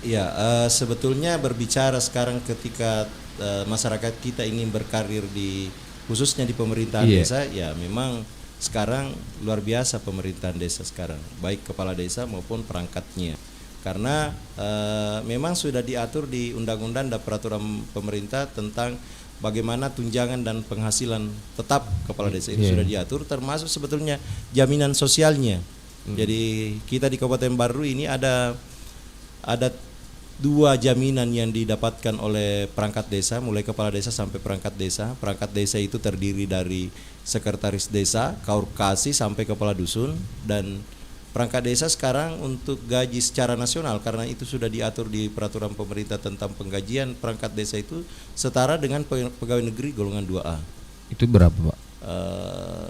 Iya, sebetulnya berbicara sekarang ketika masyarakat kita ingin berkarir khususnya di pemerintahan desa, ya memang sekarang luar biasa pemerintahan desa sekarang, baik kepala desa maupun perangkatnya. Karena memang sudah diatur di undang-undang dan peraturan pemerintah tentang bagaimana tunjangan dan penghasilan tetap kepala desa itu sudah diatur, termasuk sebetulnya jaminan sosialnya. Jadi kita di Kabupaten Baru ini ada 2 jaminan yang didapatkan oleh perangkat desa, mulai kepala desa sampai perangkat desa. Perangkat desa itu terdiri dari sekretaris desa, kaurkasi sampai kepala dusun, dan perangkat desa sekarang untuk gaji secara nasional karena itu sudah diatur di peraturan pemerintah tentang penggajian perangkat desa itu setara dengan pegawai negeri golongan 2A. Itu berapa, Pak?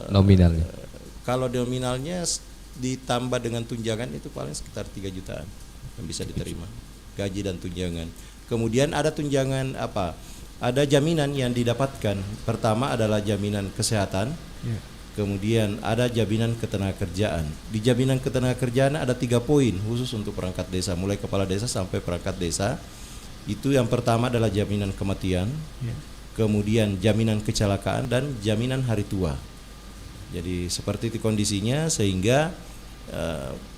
Nominalnya? Kalau nominalnya ditambah dengan tunjangan itu paling sekitar 3 jutaan yang bisa diterima, gaji dan tunjangan. Kemudian ada tunjangan ada jaminan yang didapatkan. Pertama adalah jaminan kesehatan. Kemudian ada jaminan ketenagakerjaan. Di jaminan ketenagakerjaan ada 3 poin khusus untuk perangkat desa, mulai kepala desa sampai perangkat desa. Itu yang pertama adalah jaminan kematian, kemudian jaminan kecelakaan dan jaminan hari tua. Jadi seperti itu kondisinya sehingga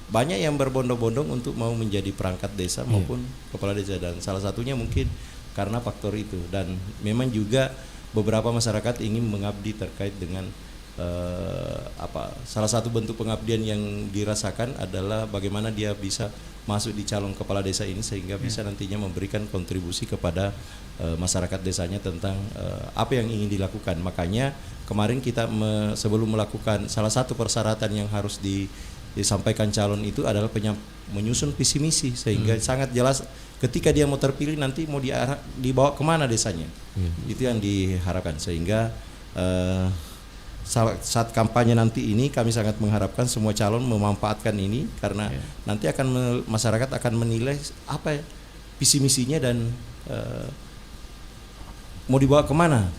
banyak yang berbondong-bondong untuk mau menjadi perangkat desa maupun kepala desa, dan salah satunya mungkin karena faktor itu. Dan memang juga beberapa masyarakat ingin mengabdi terkait dengan salah satu bentuk pengabdian yang dirasakan adalah bagaimana dia bisa masuk di calon kepala desa ini sehingga bisa nantinya memberikan kontribusi kepada masyarakat desanya tentang apa yang ingin dilakukan. Makanya kemarin kita sebelum melakukan salah satu persyaratan yang harus disampaikan calon itu adalah menyusun visi misi sehingga sangat jelas ketika dia mau terpilih nanti mau dibawa kemana desanya. Itu yang diharapkan sehingga saat kampanye nanti ini kami sangat mengharapkan semua calon memanfaatkan ini karena nanti masyarakat akan menilai apa visi misinya dan mau dibawa kemana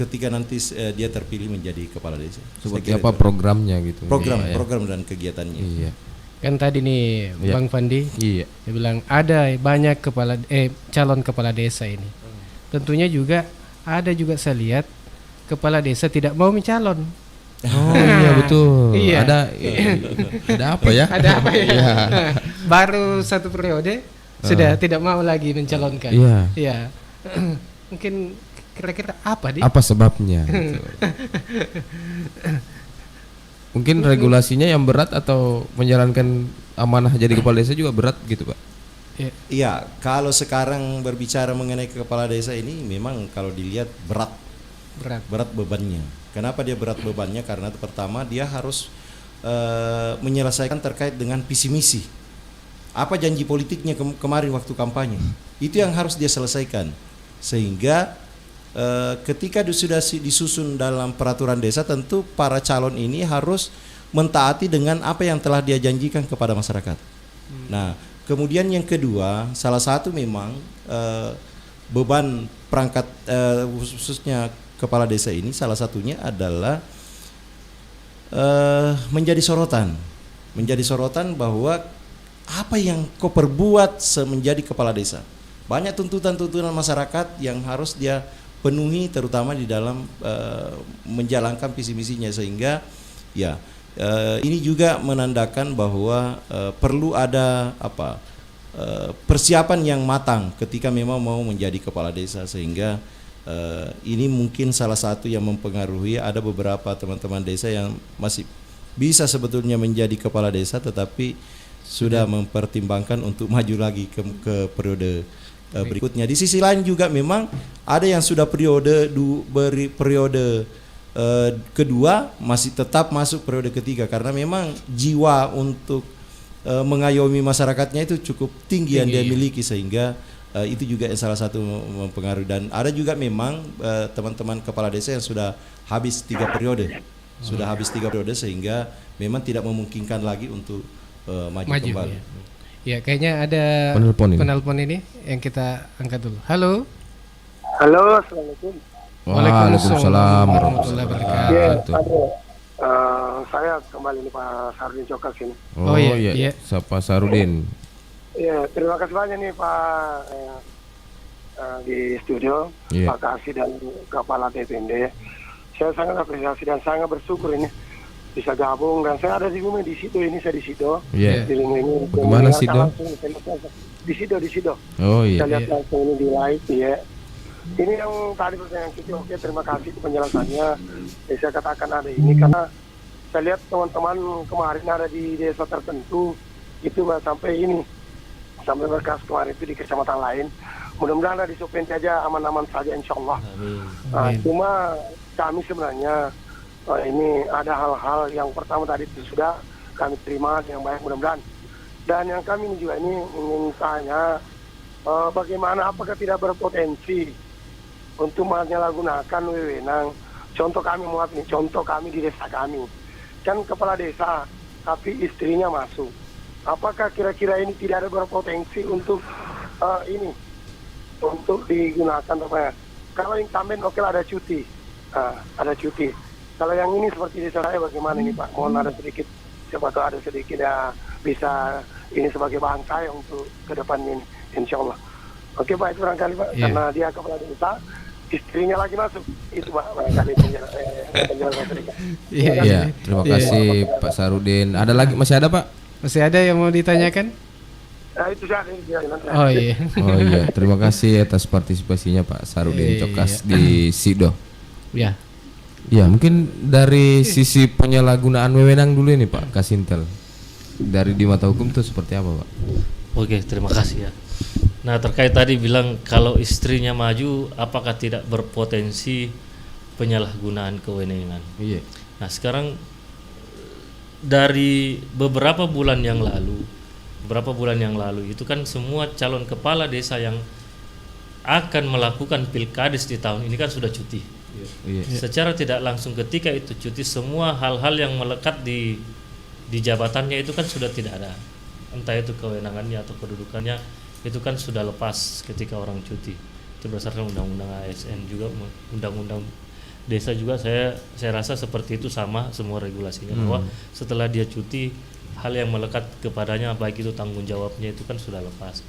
ketika nanti dia terpilih menjadi kepala desa. Seperti apa programnya gitu. Program dan kegiatannya. Iya. Kan tadi nih Bang Fandi dia bilang ada banyak calon kepala desa ini. Tentunya juga ada juga saya lihat kepala desa tidak mau mencalon. Oh iya betul. Iya. Ada apa ya? Ada apa ya? Baru 1 periode sudah tidak mau lagi mencalonkan. Iya. Mungkin kira-kira apa Apa sebabnya? Mungkin regulasinya yang berat atau menjalankan amanah jadi kepala desa juga berat gitu Pak? Iya, kalau sekarang berbicara mengenai kepala desa ini memang kalau dilihat berat bebannya. Kenapa dia berat bebannya? Karena pertama dia harus menyelesaikan terkait dengan visi misi. Apa janji politiknya kemarin waktu kampanye? Itu yang harus dia selesaikan. Sehingga ketika sudah disusun dalam peraturan desa, tentu para calon ini harus mentaati dengan apa yang telah dia janjikan kepada masyarakat. Nah, kemudian yang kedua, salah satu memang beban perangkat khususnya kepala desa ini salah satunya adalah menjadi sorotan bahwa apa yang kau perbuat menjadi kepala desa. Banyak tuntutan-tuntutan masyarakat yang harus dia penuhi, terutama di dalam menjalankan visi misinya, sehingga ya ini juga menandakan bahwa perlu ada persiapan yang matang ketika memang mau menjadi kepala desa, sehingga ini mungkin salah satu yang mempengaruhi ada beberapa teman-teman desa yang masih bisa sebetulnya menjadi kepala desa tetapi sudah mempertimbangkan untuk maju lagi ke periode berikutnya. Di sisi lain juga memang ada yang sudah periode kedua masih tetap masuk periode ketiga karena memang jiwa untuk mengayomi masyarakatnya itu cukup tinggi yang dia miliki, sehingga itu juga salah satu mempengaruhi. Dan ada juga memang teman-teman kepala desa yang sudah habis 3 periode, sehingga memang tidak memungkinkan lagi untuk maju kembali. Ya, kayaknya ada penelpon ini yang kita angkat dulu. Halo. Halo, assalamualaikum. Waalaikumsalam warahmatullahi wabarakatuh. Saya kembali nih Pak Sarudin Cokas ini. Oh iya. Siapa Sarudin? Iya, terima kasih banyak nih Pak di studio, Pak Kasih dan Kepala DPD. Saya sangat apresiasi dan sangat bersyukur ini bisa gabung, dan saya ada di rumah di situ ini, saya di situ. Di rumah ini. Bagaimana Sido? Di situ. Oh iya. Saya lihat langsung ini di live ya. Ini yang tadi pertanyaan kita, oke, terima kasih penjelasannya. Saya katakan ada ini karena saya lihat teman-teman kemarin ada di desa tertentu itu sampai berkas kemarin itu di kecamatan lain. Mudah-mudahan ada di Sopenti aja aman-aman saja insya Allah. Cuma kami sebenarnya ini ada hal-hal yang pertama tadi itu sudah kami terima yang baik mudah-mudahan. Dan yang kami juga ini ingin tanya bagaimana, apakah tidak berpotensi untuk menyalahgunakan wewenang. Contoh kami di desa kami kan kepala desa tapi istrinya masuk. Apakah kira-kira ini tidak ada berpotensi untuk untuk digunakan apa? Kalau incumbent oke lah, ada cuti. Kalau yang ini seperti desa saya bagaimana ini Pak? Mohon ada sedikit, siapa tahu ada sedikit ya bisa ini sebagai bahan saya untuk ke depannya ini, insya Allah. Oke Pak, itu barangkali Pak, karena dia kepala desa, istrinya lagi masuk, itu Pak barangkali penjelasan sedikit. Iya, terima kasih Pak Sarudin. Ada lagi, masih ada Pak? Masih ada yang mau ditanyakan? Itu saja. Oh iya, terima kasih atas partisipasinya Pak Sarudin Cokas di Sido. Ya, mungkin dari sisi penyalahgunaan wewenang dulu ini Pak Kasintel. Dari di mata hukum itu seperti apa Pak? Oke, terima kasih ya. Nah, terkait tadi bilang kalau istrinya maju apakah tidak berpotensi penyalahgunaan kewenangan. Nah, sekarang dari beberapa bulan yang lalu itu kan semua calon kepala desa yang akan melakukan pilkades di tahun ini kan sudah cuti. Secara tidak langsung ketika itu cuti, semua hal-hal yang melekat di jabatannya itu kan sudah tidak ada, entah itu kewenangannya atau kedudukannya itu kan sudah lepas ketika orang cuti. Itu berdasarkan undang-undang ASN juga, undang-undang desa juga saya rasa seperti itu sama semua regulasinya, bahwa setelah dia cuti hal yang melekat kepadanya baik itu tanggung jawabnya itu kan sudah lepas.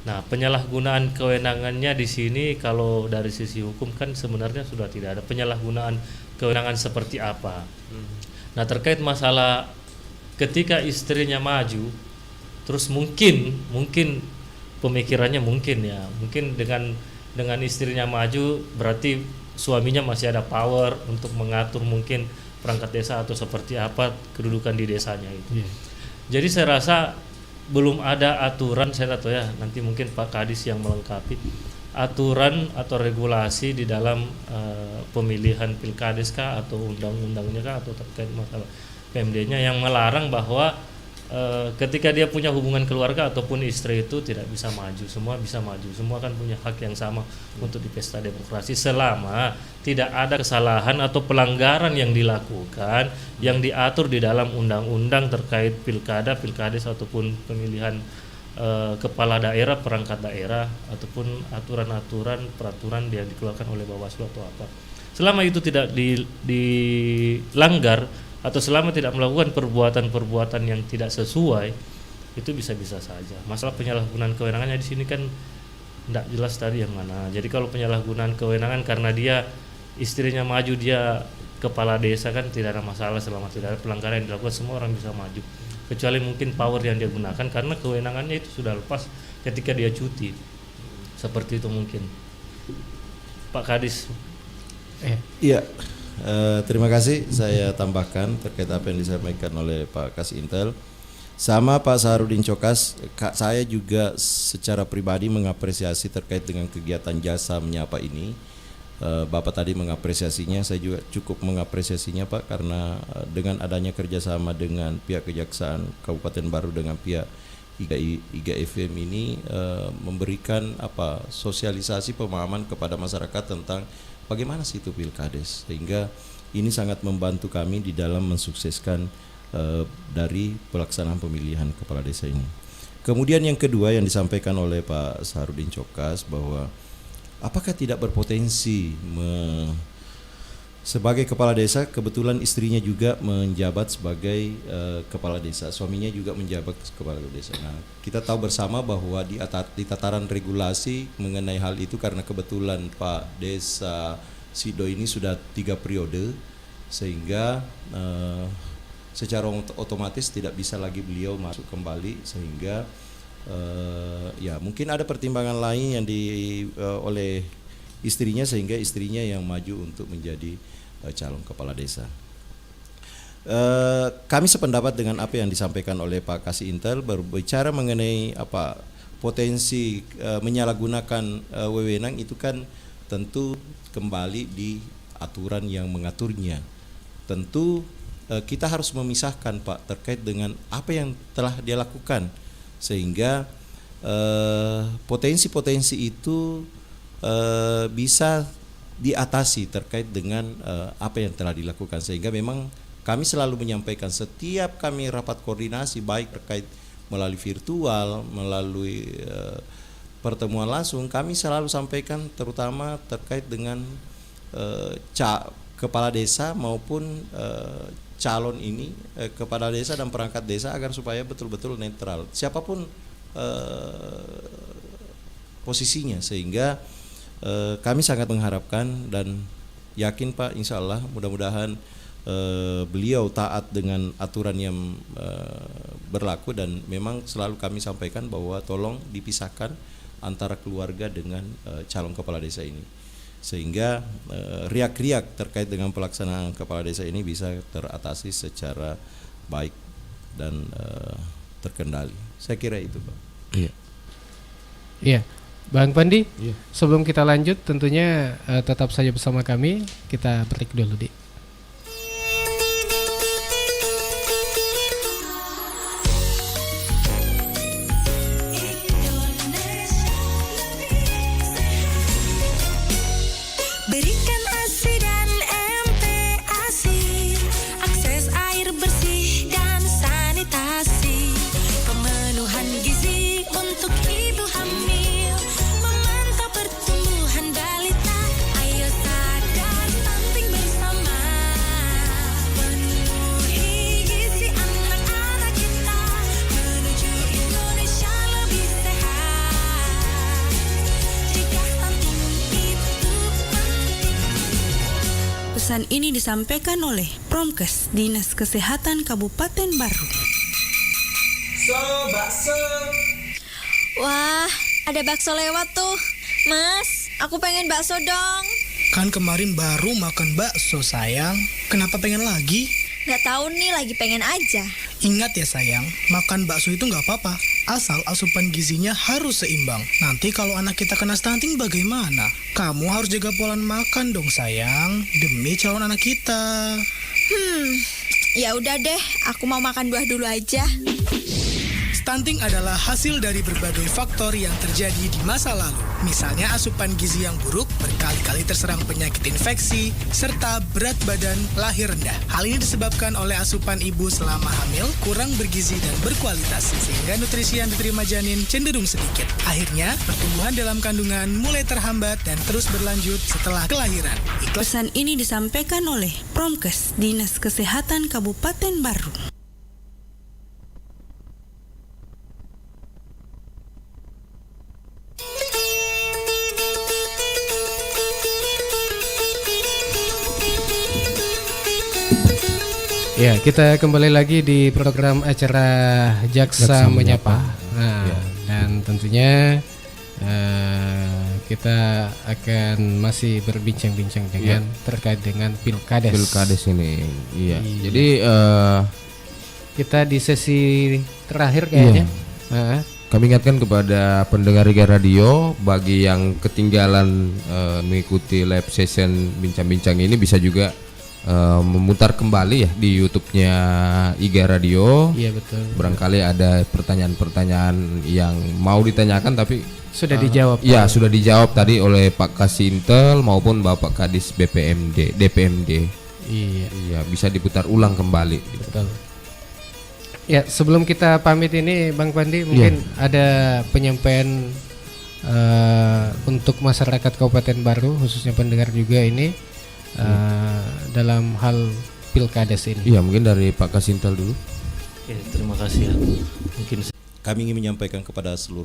Nah, penyalahgunaan kewenangannya di sini kalau dari sisi hukum kan sebenarnya sudah tidak ada penyalahgunaan kewenangan seperti apa. Nah, terkait masalah ketika istrinya maju, terus mungkin pemikirannya mungkin dengan istrinya maju berarti suaminya masih ada power untuk mengatur mungkin perangkat desa atau seperti apa kedudukan di desanya itu. Jadi saya rasa belum ada aturan, saya tahu ya, nanti mungkin Pak Kadis yang melengkapi aturan atau regulasi di dalam pemilihan pilkades kah atau undang-undangnya kah atau terkait masalah PMD-nya yang melarang bahwa ketika dia punya hubungan keluarga ataupun istri itu tidak bisa maju, semua bisa maju, semua kan punya hak yang sama untuk di pesta demokrasi selama tidak ada kesalahan atau pelanggaran yang dilakukan yang diatur di dalam undang-undang terkait pilkada, pilkades ataupun pemilihan kepala daerah, perangkat daerah ataupun aturan-aturan peraturan yang dikeluarkan oleh Bawaslu atau apa. Selama itu tidak dilanggar atau selama tidak melakukan perbuatan-perbuatan yang tidak sesuai, itu bisa-bisa saja. Masalah penyalahgunaan kewenangannya di sini kan tidak jelas tadi yang mana. Jadi kalau penyalahgunaan kewenangan karena dia istrinya maju, dia kepala desa, kan tidak ada masalah selama tidak ada pelanggaran yang dilakukan, semua orang bisa maju. Kecuali mungkin power yang dia gunakan karena kewenangannya itu sudah lepas ketika dia cuti. Seperti itu mungkin. Pak Kadis. Iya. Terima kasih, saya tambahkan terkait apa yang disampaikan oleh Pak Kasintel. Sama Pak Saharudin Cokas, saya juga secara pribadi mengapresiasi terkait dengan kegiatan jasa menyapa ini. Bapak tadi mengapresiasinya, saya juga cukup mengapresiasinya Pak, karena dengan adanya kerjasama dengan pihak Kejaksaan Kabupaten Baru dengan pihak IGA FM ini memberikan sosialisasi pemahaman kepada masyarakat tentang bagaimana sih itu pilkades, sehingga ini sangat membantu kami di dalam mensukseskan dari pelaksanaan pemilihan kepala desa ini. Kemudian yang kedua yang disampaikan oleh Pak Saharudin Cokas bahwa apakah tidak berpotensi sebagai kepala desa, kebetulan istrinya juga menjabat sebagai kepala desa, suaminya juga menjabat kepala desa. Nah, kita tahu bersama bahwa di tataran regulasi mengenai hal itu, karena kebetulan Pak Desa Sido ini sudah 3 periode, sehingga secara otomatis tidak bisa lagi beliau masuk kembali, sehingga ya mungkin ada pertimbangan lain yang oleh istrinya, sehingga istrinya yang maju untuk menjadi calon kepala desa. Kami sependapat dengan apa yang disampaikan oleh Pak Kasintel, berbicara mengenai potensi menyalahgunakan wewenang itu kan tentu kembali di aturan yang mengaturnya. Tentu kita harus memisahkan Pak terkait dengan apa yang telah dia lakukan, sehingga potensi-potensi itu bisa diatasi terkait dengan apa yang telah dilakukan, sehingga memang kami selalu menyampaikan setiap kami rapat koordinasi, baik terkait melalui virtual, melalui pertemuan langsung, kami selalu sampaikan terutama terkait dengan kepala desa maupun calon ini, kepala desa dan perangkat desa, agar supaya betul-betul netral siapapun posisinya, sehingga kami sangat mengharapkan dan yakin Pak, insya Allah mudah-mudahan beliau taat dengan aturan yang berlaku, dan memang selalu kami sampaikan bahwa tolong dipisahkan antara keluarga dengan calon kepala desa ini, sehingga riak-riak terkait dengan pelaksanaan kepala desa ini bisa teratasi secara baik dan terkendali. Saya kira itu Pak. Iya. Bang Pandi, sebelum kita lanjut tentunya tetap saja bersama kami, kita break dulu di. Berikan ASI dan MPASI, akses air bersih dan sanitasi, pemenuhan gizi untuk ibu hamil, memantau pertumbuhan balita, ayo sadar stunting bersama, penuhi gizi anak-anak kita, menuju Indonesia lebih sehat, cegah stunting itu penting. Pesan ini disampaikan oleh Promkes Dinas Kesehatan Kabupaten Baru. Wah, ada bakso lewat tuh. Mas, aku pengen bakso dong. Kan kemarin baru makan bakso sayang. Kenapa pengen lagi? Gak tahu nih, lagi pengen aja. Ingat ya sayang, makan bakso itu gak apa-apa. Asal asupan gizinya harus seimbang. Nanti kalau anak kita kena stunting bagaimana? Kamu harus jaga pola makan dong sayang. Demi calon anak kita. Ya udah deh, aku mau makan buah dulu aja. Stunting adalah hasil dari berbagai faktor yang terjadi di masa lalu. Misalnya asupan gizi yang buruk, berkali-kali terserang penyakit infeksi, serta berat badan lahir rendah. Hal ini disebabkan oleh asupan ibu selama hamil, kurang bergizi dan berkualitas, sehingga nutrisi yang diterima janin cenderung sedikit. Akhirnya, pertumbuhan dalam kandungan mulai terhambat dan terus berlanjut setelah kelahiran. Pesan ini disampaikan oleh Promkes, Dinas Kesehatan Kabupaten Baru. Ya, kita kembali lagi di program acara Jaksa Menyapa. Nah, dan tentunya kita akan masih berbincang-bincang dengan terkait dengan Pilkades. Pilkades ini, iya. Jadi kita di sesi terakhir kayaknya. Kami ingatkan kepada pendengar Iga Radio, bagi yang ketinggalan mengikuti live session bincang-bincang ini bisa juga memutar kembali ya di YouTube-nya Iga Radio. Iya betul. Barangkali ada pertanyaan-pertanyaan yang mau ditanyakan tapi sudah dijawab. Ya, sudah dijawab tadi oleh Pak Kasintel maupun Bapak Kadis DPMD. Iya, bisa diputar ulang kembali. Betul. Ya, sebelum kita pamit ini Bang Pandi mungkin ada penyampaian untuk masyarakat Kabupaten Baru, khususnya pendengar juga ini. Dalam hal Pilkades ini. Iya, mungkin dari Pak Kasintel dulu. Oke, terima kasih ya. Mungkin kami ingin menyampaikan kepada seluruh